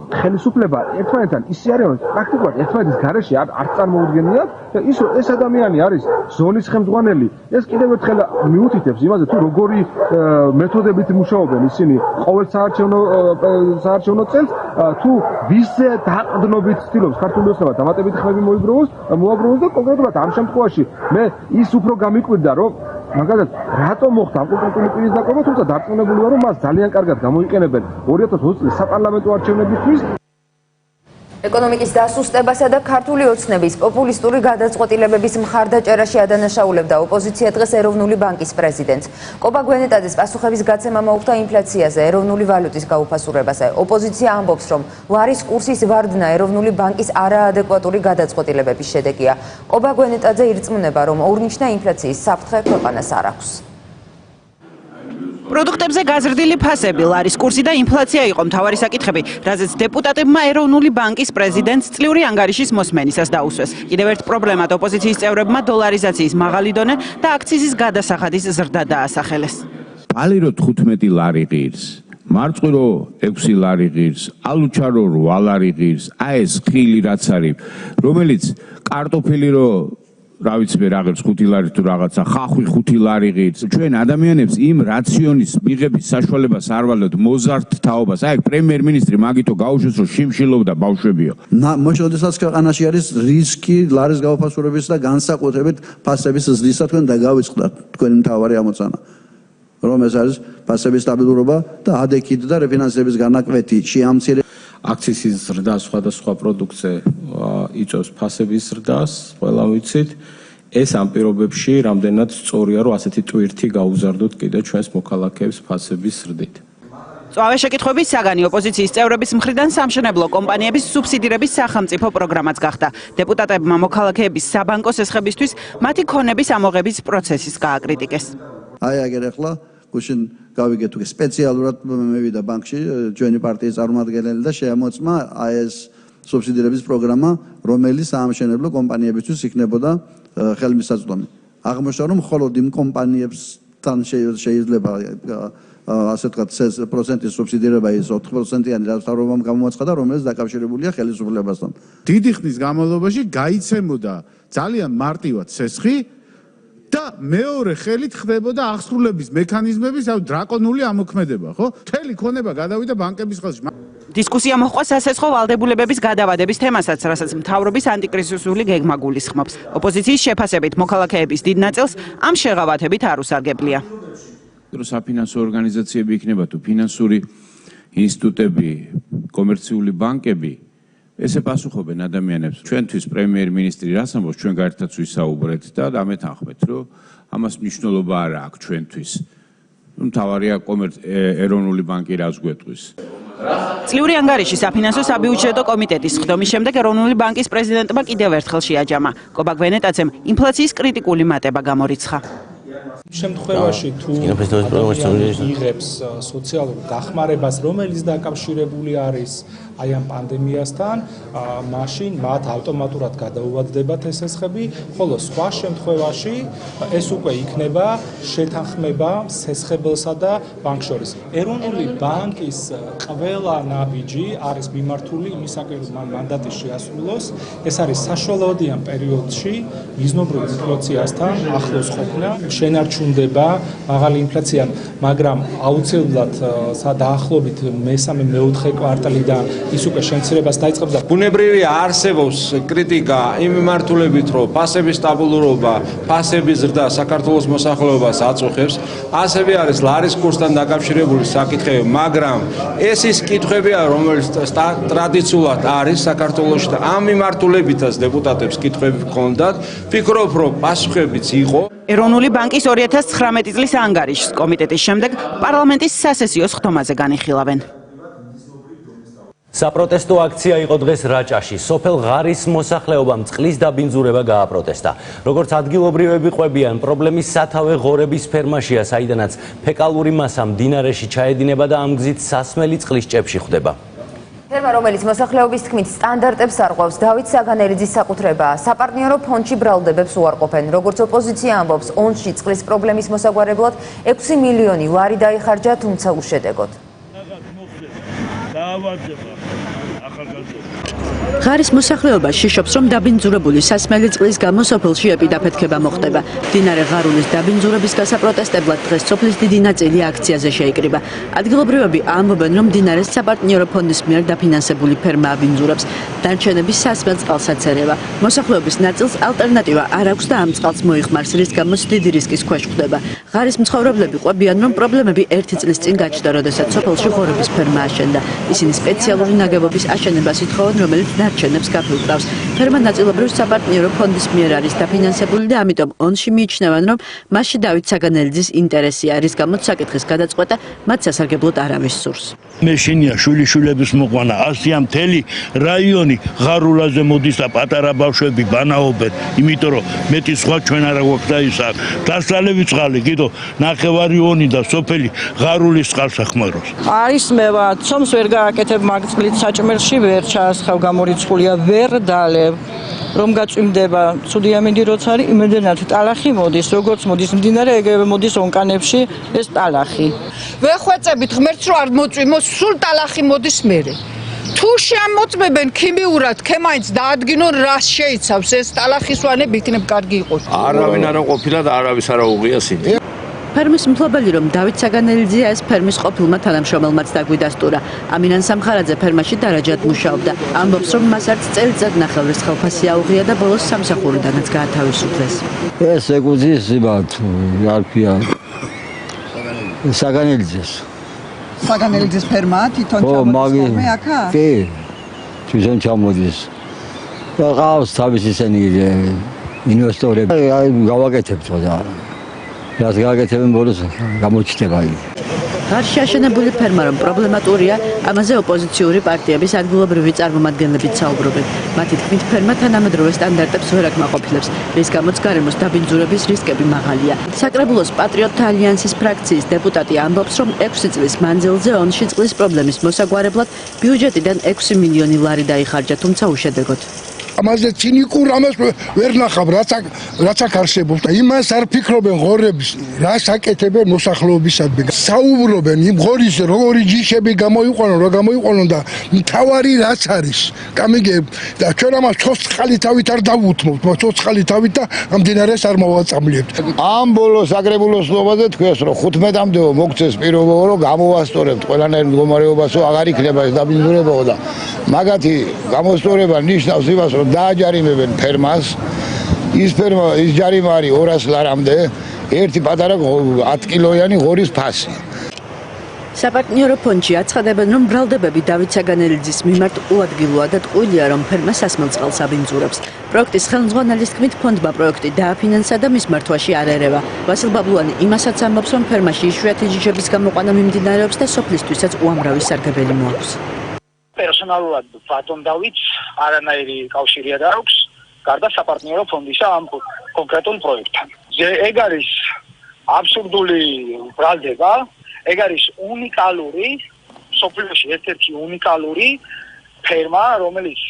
ხელისუფლება ერთმანეთთან ისე არის, რომ პრაქტიკულად ერთმანეთის გარეშე არ წარმოუდგენიათ და ის რომ ეს ადამიანი არის ზონის ხელმძღვანელი, ეს კიდევ ერთხელ მიუთითებს იმაზე თუ როგორი მეთოდებით მუშაობენ ისინი ყოველ საარჩევნო წელს თუ ვისზე დაყრდნობით ცდილობს ქართული ოცნება დამატებით ხმები მოუბრუნოს და კონკრეტულად ამ შემთხვევაში მე ის უფრო გამიკვირდა რომ მაგალითად რატომ მოხდა ამ კონკრეტული პირის დაკავება, თუმცა დარწმუნებული ვარ რომ მას ძალიან კარგად გამოიყენებენ 2020 წლის საპარლამენტო არჩევნებისთვის. ეკონომიკის დასუსტებასა და ქართული ოცნების პოპულისტური გადაწყვეტილებების მხარდაჭერაში ადანაშაულებდა ოპოზიცია დღეს ეროვნული ბანკის პრეზიდენტს. კობა გვენეტაძეს პასუხების გაცემა მოუხდა ინფლაციაზე, ეროვნული ვალუტის გაუფასურებაზე. ოპოზიცია ამბობს, რომ ლარის კურსის ვარდნა ეროვნული ბანკის არაადეკვატური გადაწყვეტილებების შედეგია. კობა გვენეტაძე ირწმუნება, რომ ორნიშნა ინფლაციის საფრთხე ქვეყანას არ აქვს. პროდუქტებზე გაზრდილი ფასები, ლარის კურსი და ინფლაცია იყო მთავარი საკითხები, რაზეც დეპუტატებმა ეროვნული ბანკის პრეზიდენტს წლიური ანგარიშის მოსმენისას დაუსვეს. კიდევ ერთ პრობლემად ოპოზიციის წევრებმა დოლარიზაციის მაღალი დონე და აქციზის გადასახადის ზრდა დაასახელეს. ალირო 15 ლარი ღირს, მარწყვირო 6 ლარი ღირს, ალუჩარო 8 ლარი ღირს, ეს ხილი რაც არის, რომელიც კარტოფილი რო რა ვიცი მე რაღაც 5 ლარი თუ რაღაცა ხახვი 5 ლარი ღირს. ჩვენ ადამიანებს იმ რაციონის მიღების საშუალებას არ ვალოთ მოზარდ თაობას. აი პრემიერ-მინისტრი მაგითო გაუშვეს რომ შიმშილობდა ბავშვებიო. მოშოდესაც ქვეყანაში არის რისკი ლარის გაუფასურების და განსაკუთრებით ფასების ზრდისა თქვენ დაგავიწყდათ თქვენი მთავარი ამოცანა. რომ ეს არის ფასების სტაბილურობა და ადექით და რეფინანსების განაკვეთი შეამცირე აქციზის ზრდა სხვადასხვა პროდუქტზე იწვევს ფასების ზრდას, ყველა ვიცით. ეს ამ პირობებში რამდენად სწორია, რომ ასეთი ტვირთი გაუზარდოთ კიდე ჩვენს მოქალაქეებს ფასების ზრდით. წვავე შეკითხვების საგანი ოპოზიციის წევრების მხრიდან სამშენებლო კომპანიების სუბსიდირების სახელმწიფო პროგრამაც გახდა. დეპუტატებმა მოქალაქეების საბანკო სესხებისთვის მათი ქონების ამოღების პროცესის გააკრიტიკეს. აი აგერ ახლა გუშინ გავიგეთ უკვე სპეციალურად მევიდა ბანკში ჩვენი პარტიის წარმომადგენელი და შეამოწმა აი ეს სუბსიდირების პროგრამა, რომელიც საამშენებლო კომპანიებისთვის იქნებოდა ხელმისაწვდომი. აღმოჩნდა რომ მხოლოდ იმ კომპანიებთან შეიძლება ასე ვთქვათ პროცენტის სუბსიდირება ის 4%-იანი დასწრობამ გამოაცხადა, რომელიც დაკავშირებულია ხელისუფლებასთან. დიდი ხნის განმავლობაში გაიცემოდა ძალიან მარტივად სესხი და მეორე ხელით ხდებოდა აღსრულების მექანიზმების დრაკონული ამოქმედება, ხო? მთელი ქონება გადავიდა ბანკების ხელში. დისკუსია მოჰყვა სასესხო ვალდებულებების გადავადების თემასაც, რასაც მთავრობის ანტიკრიზისული გეგმა გულისხმობს. ოპოზიციის შეფასებით მოქალაქეების დიდ ნაწილს ამ შეღავათებით არ უსარგებლია. საფინანსო ორგანიზაციები იქნება თუ ფინანსური ინსტიტუტები, კომერციული ბანკები ესე პასუხობენ ადამიანებს. ჩვენთვის პრემიერ-მინისტრი რას ამბობს, ჩვენ გაერთად ვისაუბრეთ და დამეთანხმეთ, რომ ამას მნიშვნელობა არ აქვს ჩვენთვის. მთავარია ეროვნული ბანკი რას გვეტყვის. წლიური ანგარიში საფინანსო საბიუჯეტო კომიტეტის ხდომის შემდეგ ეროვნული ბანკის პრეზიდენტმა კიდევ ერთხელ შეაჯამა. კობა გვენეტაცემ ინფლაციის კრიტიკული მატება გამორიცხა. შემთხვევაში თუ იღებს სოციალურ დახმარებას, რომელიც დაკავშირებული არის აი ამ პანდემიასთან, მაშინ მათ ავტომატურად გადაუვადდებათ ეს სესხები, ხოლო სხვა შემთხვევაში ეს უკვე იქნება შეთანხმება სესხებელსა და ბანკს შორის. ეროვნული ბანკის ყველა ნაბიჯი არის მიმართული იმისაკენ, რომ მან მანდატი შეასრულოს. ეს არის საშუალოებიან პერიოდში მიზნობრივ ინფლაციასთან ახლოს ყოფნა, შენარჩუნდება მაღალი ინფლაცია, მაგრამ აუცილებლად დაახლოებით მესამე-მეოთხე კვარტალიდან ის უკვე შემცირებას დაიწყებს და ბუნებრივია არსებობს კრიტიკა იმ მიმართულებით, რომ ფასების სტაბილურობა, ფასების ზრდა საქართველოს მოსახლეობას აწუხებს. ასევე არის ლარის კურსთან დაკავშირებული საკითხები, მაგრამ ეს ის კითხვებია, რომელიც ტრადიციულად არის საქართველოში და ამ მიმართულებითაც დეპუტატებს კითხვები ჰქონდათ. ვფიქრობ, რომ პასუხებიც იყო. ეროვნული ბანკის 2019 წლის ანგარიშს კომიტეტის შემდეგ პარლამენტის სასესიო ხდომაზე განიხილავენ. საპროტესტო აქცია იყო დღეს რაჭაში. სოფელ ღარის მოსახლეობამ წყლის დაბინძურება გააპროტესტა. როგორც ადგილობრივები ყვებიან, პრობლემის სათავე ღორების ფერმაშია, საიდანაც ფეკალური მასა მდინარეში ჩაედინება და ამ გზით სასმელი წყლის ჭებში ხვდება. ფერმა, რომელიც მოსახლეობის თქმით სტანდარტებს არღვევს, დავით საგანელიძის საკუთრებაა. საპარტნიორო ფონდში ბრალდებებს უარყოფენ. როგორც ოპოზიცია ამბობს, ონში წყლის პრობლემის მოსაგვარებლად 6 მილიონი ლარი დაიხარჯა, თუმცა უშედეგოდ. ღარის მოსახლეობა შიშობს, რომ დაბინძურებული სასმელი წყლის გამო სოფელში ეპიდაფეთქება მოხდება. მდინარე ღარულის დაბინძურების გასაპროტესტებლად დღეს სოფლის დიდი ნაწილი აქციაზე შეიკრიბა. ადგილობრივები ამბობენ, რომ მდინარეს საპარტნიორო ფონდის მიერ დაფინანსებული ფერმა აბინძურებს. დარჩენები სასმელ წყალს აცერება. მოსახლეობის ნაწილს ალტერნატივა არ აქვს და ამ წყალს მოიხმარს, რის გამოც დიდი რისკის ქვეშ ხვდება. ღარის მცხოვრებლები ყვებიან, რომ პრობლემები 1 წლის წინ გაჩნდა, როდესაც სოფელში ღორების ფერმა აშენდა. ისინი სპეციალური ნაგებობის აშენებას ითხოვენ, რომელიც დარჩენებს გაფილტრავს. ფერმა ნაწილობრივ საპარტნიორო ფონდის მიერ არის დაფინანსებული და ამიტომ ონში მიიჩნევენ, რომ მასში დავით საგანელიძის ინტერესი არის, გამოც საკითხის გადაწყვეტა მათ სასარგებლოდ არავის სურს. მე შენია შვილიშვილების მოყვანა, ასია მთელი რაიონი ღარულაზე მოდის და პატარა ბავშვები ბანაობენ, იმიტომ რომ მეტი სხვა ჩვენ არა გვაქვს და ისა დასწრალები წყალი, კიდო ნახევარი ონი და სოფელი ღარულის წყალს ახმაროს. არის მევა, ცომს ვერ გააკეთებ მაგწყლით საჭმელში ვერ ჩაასხავ გამორიცხულია ვერ დალევ რომ გაწვიმდება ცუდი ამინდი როცა არის იმედენად ტალახი მოდის როგორც მოდის მდინარე ეგრევე მოდის ონკანებში ეს ტალახი ვეხვეწებით ღმერთს რომ არ მოწვიმოს სულ ტალახი მოდის მერე თუ შემოწმებენ ქიმიურად ქემაინც დაადგინონ რას შეიცავს ეს ტალახის ვანები იქნებ კარგი იყოს არავინ არ ყოფილა და არავის არ უღიას ინდი ფერმის მფლობელი რომ დავით საგანელიძეა ეს ფერმის ყოფილმა თანამშრომელმაც დაგვიდასტურა. ამინან სამხარაძე ფერმაში დარაჯად მუშაობდა. ამბობს რომ მას არც წელიწად ნახევრის ხელფასი აუღია და ბოლოს სამსახურიდანაც გაათავისუფლეს. ეს ეკუძის იმათ არქია საგანელიძეს. საგანელიძეს ფერმა თვითონ ჩამოდის მე აქა? კი. თვითონ ჩამოდის. და ყავს თავის ისენი ინვესტორები. აი გავაკეთებთ და რაც გააკეთებენ ბოლოს გამოჩნდება იქ. გარშე აშენებული ფერმა რომ პრობლემატურია, ამაზე ოპოზიციური პარტიების ადგილობრივი წარმომადგენლებიც საუბრობენ. მათი თქმით, ფერმა თანამედროვე სტანდარტებს ვერ აკმაყოფილებს, რის გამოც გარემოს დაბინძურების რისკები მაღალია. საკრებულოს პატრიოტთა ალიანსის ფრაქციის დეპუტატი ამბობს, რომ 6 წლის მანძილზე ონში წყლის პრობლემის მოსაგვარებლად ბიუჯეტიდან 6 მილიონი ლარი დაიხარჯა, თუმცა უშედეგოდ. ამაზე ცინიკურ ამას ვერ ნახავ რაც აქ არსებობს და იმას არ ფიქრობენ ღორების რას აკეთებენ მოსახლეობისადმი საუბრობენ იმ ღორის როგორი ჯიშები გამოიყვანონ და მთავარი რაც არის გამიგე და ჩვენ ამას ცოცხალი თავით არ დავუთმობთ ცოცხალი თავით და ამ დინარეს არ მოვაწამლებთ ამ ბოლოს აგრებულოს ნომაზე თქვენს რომ 15-მდე მოგწეს პირობა რომ გამოვასწორებთ ყველანაირ მდგომარეობას რომ აღარ იქნება ეს დაბინძურებაო და მაგათი გამოსწორება ნიშნავს იმას რომ დააჯარიმებენ ფერმას ის ჯარიმა არის 200 ლარამდე ერთი პატარა 10 კილოიანი ღორის ფასი საპარტნიორო ფონდში აცხადებენ რომ ბრალდებები დავით საგანელიძის მიმართ უადგილოა და ტყუილია რომ ფერმა სასმელ წყალს აბინძურებს პროექტის ხელმძღვანელის თქმით ფონდმა პროექტი დააფინანსა და მის მართვაში არ ერევა ვასილ ბაბლუანი იმასაც ამბობს რომ ფერმაში იშვიათი ჯიშების გამოყვანა მიმდინარეობს და სოფლისთვისაც უამრავი სარგებელი მოაქვს პერსონალურად ბატონ დავითს არანაირი კავშირი არ აქვს გარდა საპარტნიორო ფონდისა ამ კონკრეტულ პროექტთან. ეგ არის აბსურდული ბრალდება, ეგ არის უნიკალური, სოფლიოში ერთ-ერთი უნიკალური ფერმა, რომელიც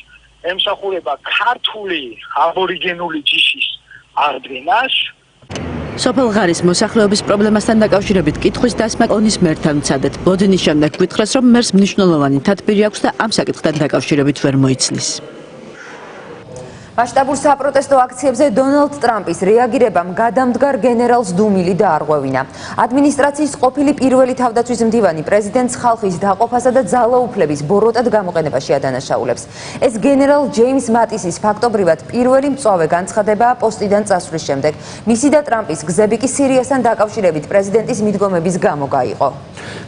ემსახურება ქართული აბორიგენული ჯიშის აღდგენას. სოფელ ღარის მოსახლეობის პრობლემასთან დაკავშირებით კითხვის დასმა ონის მერთან ვცადეთ. ბოძინის შემდეგ გვითხრეს, რომ მერს მნიშვნელოვანი თათბირი აქვს და ამ საკითხთან დაკავშირებით ვერ მოიცლის. მასშტაბურ საპროტესტო აქციებზე დონალდ ტრამპის რეაგირებამ გადამდგარ გენერალს დუმილი დაარღვევინა. ადმინისტრაციის ყოფილი პირველი თავდაცვის მდივანი პრეზიდენტს ხალხის დაყოფასა და ძალაუფლების ბოროტად გამოყენებაში ადანაშაულებს. ეს გენერალ ჯეიმს მატისის ფაქტობრივად პირველი მწვავე განცხადებაა პოსტიდან წასვლის შემდეგ. მისი და ტრამპის გზები კი სირიასთან დაკავშირებით პრეზიდენტის მიდგომების გამო გაიყო.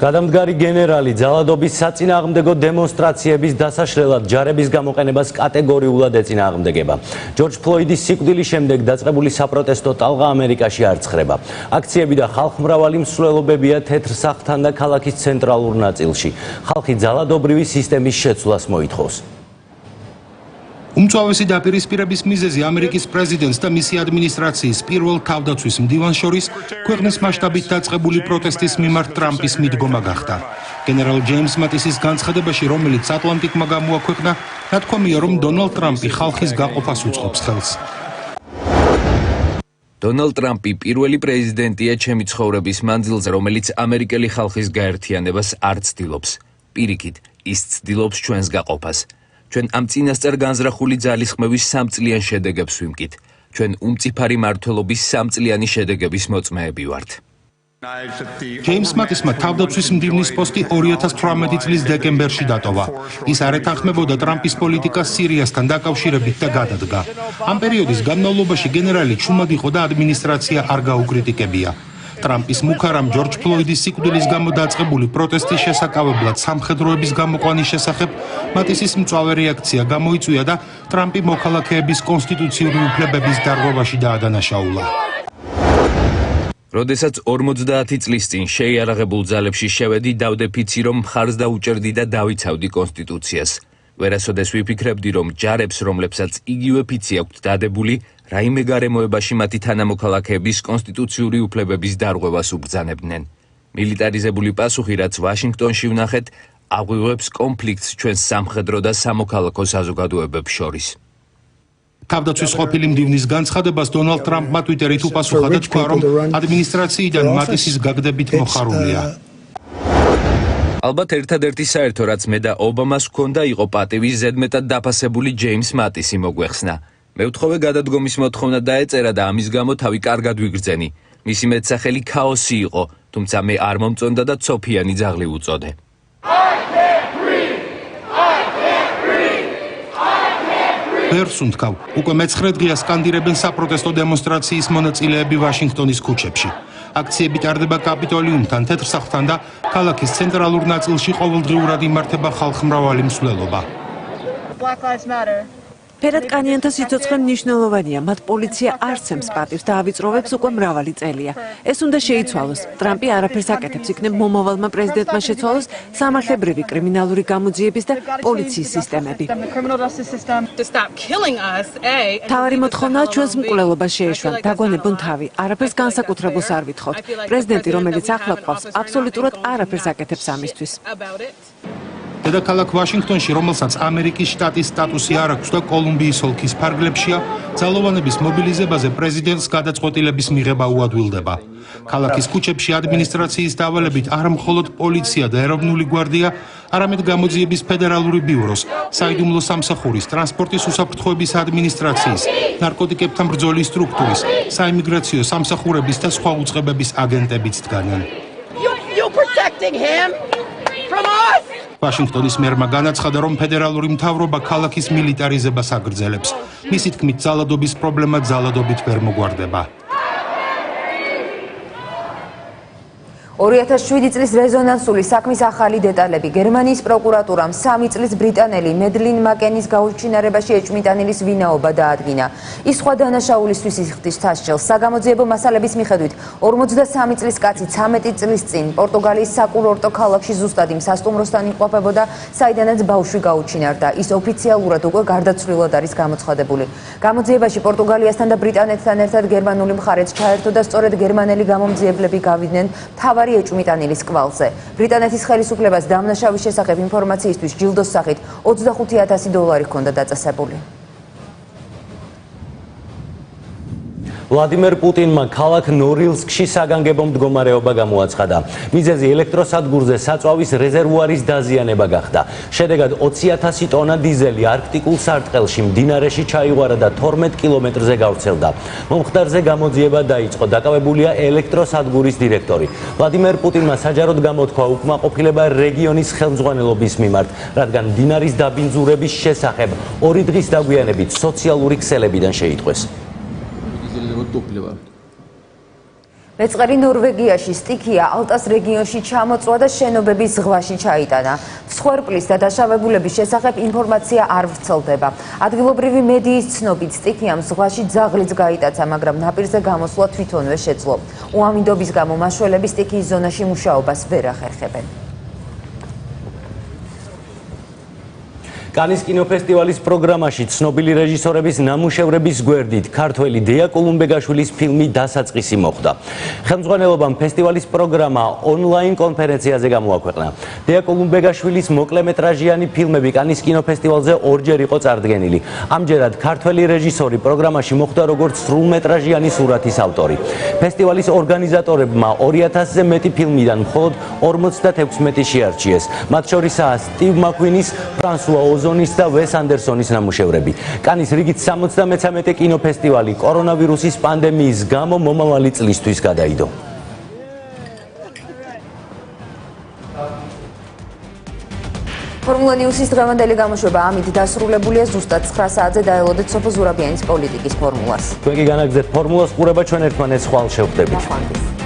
გადამდგარი გენერალი ძალადობის საწინააღმდეგო დემონსტრაციების დასაშლელად ჯარების გამოყენებას კატეგორიულად ეწინააღმდეგება. ჯორჯ ფლოიდის სიკვდილის შემდეგ დაწყებული საპროტესტო ტალღა ამერიკაში არ ცხრება. აქციები და ხალხმრავალი მსვლელობებია თეთრ სახლთან და ქალაქის ცენტრალურ ნაწილში. ხალხი ძალადობრივი სისტემის შეცვლას მოითხოვს. უმწვავესი დაპირისპირების მიზეზი ამერიკის პრეზიდენტს და მისი ადმინისტრაციის პირველ თავდაცვის მდივანს შორის ქვეყნის მასშტაბით დაწყებული პროტესტის მიმართ ტრამპის მიდგომა გახდა. გენერალ ჯეიმს მატისის განცხადებაში, რომელიც ატლანტიკმა გამოაქვეყნა, ნათქვამია, რომ დონალდ ტრამპი ხალხის გაყოფას უწყობს ხელს. დონალდ ტრამპი პირველი პრეზიდენტია ჩემი ცხოვრების მანძილზე, რომელიც ამერიკელი ხალხის გაერთიანებას არ ცდილობს. პირიქით, ის ცდილობს ჩვენს გაყოფას. ჩვენ ამ წინასწარ განზრახული ძალისხმევის 3 წლიან შედეგებს ვიმკით. ჩვენ უმწიფარი მმართველობის 3 წლიანი შედეგების მოწმეები ვართ. ჯეიმს მატისმა თავდაცვის მდივნის პოსტი 2018 წლის დეკემბერში დატოვა. ის არ ეთანხმებოდა ტრამპის პოლიტიკას სირიასთან დაკავშირებით და გადადგა. ამ პერიოდის განმავლობაში გენერალი ჩუმად იყო და ადმინისტრაცია არ გაუკრიტიკებია. ტრამპის მუქარამ ჯორჯ ფლოიდის სიკვდილის გამო დაწყებული პროტესტის შესაკავებლად სამხედროების გამოყვანის შესახებ მატისის მწვავე რეაქცია გამოიწვია და ტრამპი მოქალაქეების კონსტიტუციური უფლებების დარღვევაში დაადანაშაულა. როდესაც 50 წლის წინ შეიარაღებულ ძალებში შევედი, დავდეფიცი, რომ მხარს დაუჭერდი და დავიცავდი კონსტიტუციას. ვერასოდეს ვიფიქრებდი, რომ ჯარებს, რომლებსაც იგივე ფიცი აქვთ დადებული, რაიმე გარემოებაში მათი თანამოქალაქეების კონსტიტუციური უფლებების დარღვევას უბრძანებდნენ. მილიტარიზებული პასუხი, რაც ვაშინგტონში ვნახეთ, აღვივებს კონფლიქტს ჩვენს სამხედრო და სამოქალაქო საზოგადოებებს შორის. თავდაცვის ყოფილი მდივნის განცხადებას დონალდ ტრამპმა ტვიტერით უპასუხა და თქვა, რომ ადმინისტრაციიდან მატისის გაგდებით მოხარულია. ალბათ ერთადერთი საერთო, რაც მე და ობამას ჰქონდა, იყო პატივი ზედმეტად დაფასებული ჯეიმს მატისი მოგვეხსნა. მე ვთხოვე გადადგომის მოთხოვნა დაეწერა და ამის გამო თავი კარგად ვიგრძენი. მისი მეტსახელი ქაოსი იყო, თუმცა მე არ მომწონდა და ცოფიანი ძაღლი უწოდე. ვერს უნთქავ, უკვე მე-9 დღეა სკანდირებენ საპროტესტო დემონსტრაციის მონაწილეები ვაშინგტონის ქუჩებში. აქციები ტარდება კაპიტოლიუმთან, თეთრ სახლთან და ქალაქის ცენტრალურ ნაწილში ყოველდღიურად იმართება ხალხმრავალი მსვლელობა. ფერადკანიანთა სიცოცხლე მნიშვნელოვანია, მათ პოლიცია არ ცემს პატივს და ავიწროვებს უკვე მრავალი წელია. ეს უნდა შეიცვალოს. ტრამპი არაფერს აკეთებს, იქნებ მომავალმა პრეზიდენტმა შეცვალოს სამართლებრივი კრიმინალური გამოძიების და პოლიციის სისტემები. მთავარი მოთხოვნაა ჩვენს მკვლელობას შეეშვან, დაგვანებონ თავი, არაფერს განსაკუთრებულს არ ვითხოვთ. პრეზიდენტი, რომელიც ახლა ყავს, აბსოლუტურად არაფერს აკეთებს ამისთვის. დედაქალაქ ვაშინგტონში, რომელსაც ამერიკის შტატის სტატუსი არ აქვს და კოლუმბიის ოლქის ფარგლებშია, ძალოვანების მობილიზებაზე პრეზიდენტს გადაწყვეტილების მიღება უადვილდება. ქალაქის ქუჩებში ადმინისტრაციის დავალებით არ მხოლოდ პოლიცია და ეროვნული გვარდია, არამედ გამოძიების ფედერალური ბიუროს, საიდუმლო სამსახურის, ტრანსპორტის უსაფრთხოების ადმინისტრაციის, ნარკოტიკებთან ბრძოლის სტრუქტურის, საიმიგრაციო სამსახურების და სხვა უწყებების აგენტებიც დგანან. ვაშინგტონის მერმა განაცხადა, რომ ფედერალური მთავრობა ქალაქის მილიტარიზებას აგრძელებს. მისი თქმით, ძალადობის პრობლემა ძალადობით ვერ მოგვარდება. 2007 წლის რეზონანსული საქმის ახალი დეტალები. გერმანიის პროკურატურამ 3 წლის ბრიტანელი მედლინ მაკენის გაუჩინარებაში ეჭვმიტანილის ვინაობა დაადგინა. ის სხვა დანაშაულისთვის იხდის სასჯელს. საგამოძიებო მასალების მიხედვით 53 წლის კაცი 13 წლის წინ პორტუგალიის საკურორტო ქალაქში ზუსტად იმ სასტუმროსთან იმყოფებოდა, საიდანაც ბავშვი გაუჩინარდა. ის ოფიციალურად უკვე გარდაცვლილად არის გამოცხადებული. გამოძიებაში პორტუგალიასთან და ბრიტანეთთან ერთად გერმანული მხარეც ჩაერთო და სწორედ გერმანელი გამომძიებლები გავიდნენ მთავარი ეჭვმიტანილის კვალზე. ბრიტანეთის ხელისუფლებას დამნაშავის შესახებ ინფორმაციისთვის ჯილდოს სახით $25,000 ჰქონდა დაწესებული. ვლადიმერ პუტინმა ქალაქ ნორილსკში საგანგებო მდგომარეობა გამოაცხადა. მიზეზი ელექტროსადგურზე საწვავის რეზერვუარის დაზიანება გახდა. შედეგად 20,000 ტონა დიზელი არქტიკულ სარტყელში მდინარეში ჩაიღვარა და 12 კილომეტრზე გავრცელდა. მომხდარზე გამოძიება დაიწყო. დაკავებულია ელექტროსადგურის დირექტორი. ვლადიმერ პუტინმა საჯაროდ გამოთქვა უკმაყოფილება რეგიონის ხელმძღვანელობის მიმართ, რადგან მდინარის დაბინძურების შესახებ 2 დღის დაგვიანებით სოციალური ქსელებიდან შეიტყვეს. მეწყერი ნორვეგიაში სტიქია ალტას რეგიონში ჩამოწვა და შენობების ზღვაში ჩაიტანა. მსხვერპლის და დაშავებულების შესახებ ინფორმაცია არ ვრცელდება. ადგილობრივი მედიის ცნობით სტიქიამ ზღვაში ძაღლიც გაიტაცა, მაგრამ ნაპირზე გამოსვლა თვითონვე შეძლო. უამინდობის გამო მაშველები სტიქიის ზონაში მუშაობას ვერ ახერხებენ. კანის კინოფესტივალის პროგრამაში ცნობილი რეჟისორების ნამუშევრების გვერდით ქართველი დეა კოლუმბეგაშვილის ფილმი დასაწყისი მოხდა. ხელმძღვანელობამ ფესტივალის პროგრამა ონლაინ კონფერენციაზე გამოაქვეყნა. დეა კოლუმბეგაშვილის მოკლემეტრაჟიანი ფილმები კანის კინოფესტივალზე ორჯერ იყო წარდგენილი. ამჯერად ქართველი რეჟისორი პროგრამაში მოხვდა როგორც სრულმეტრაჟიანი სურათის ავტორი. ფესტივალის ორგანიზატორებმა 2000-ზე მეტი ფილმიდან მხოლოდ 56 შეარჩიეს. მათ შორისაა სტივ მაკვინის, ფრანსუა ოზონის და ვეს ანდერსონის ნამუშევრები. კანის რიგით 73 კინოფესტივალი კორონავირუსის პანდემიის გამო მომავალი წლისთვის გადაიდო. ფორმულა ნიუსის დღევანდელი გამოშვება ამით დასრულებულია. ზუსტად 9 საათზე დაელოდეთ სოფო ზურაბიანის პოლიტიკის ფორმულას. თქვენ კი განაგრძეთ ფორმულას ყურება, ჩვენ ერთმანეთს ხვალ შევხვდებით.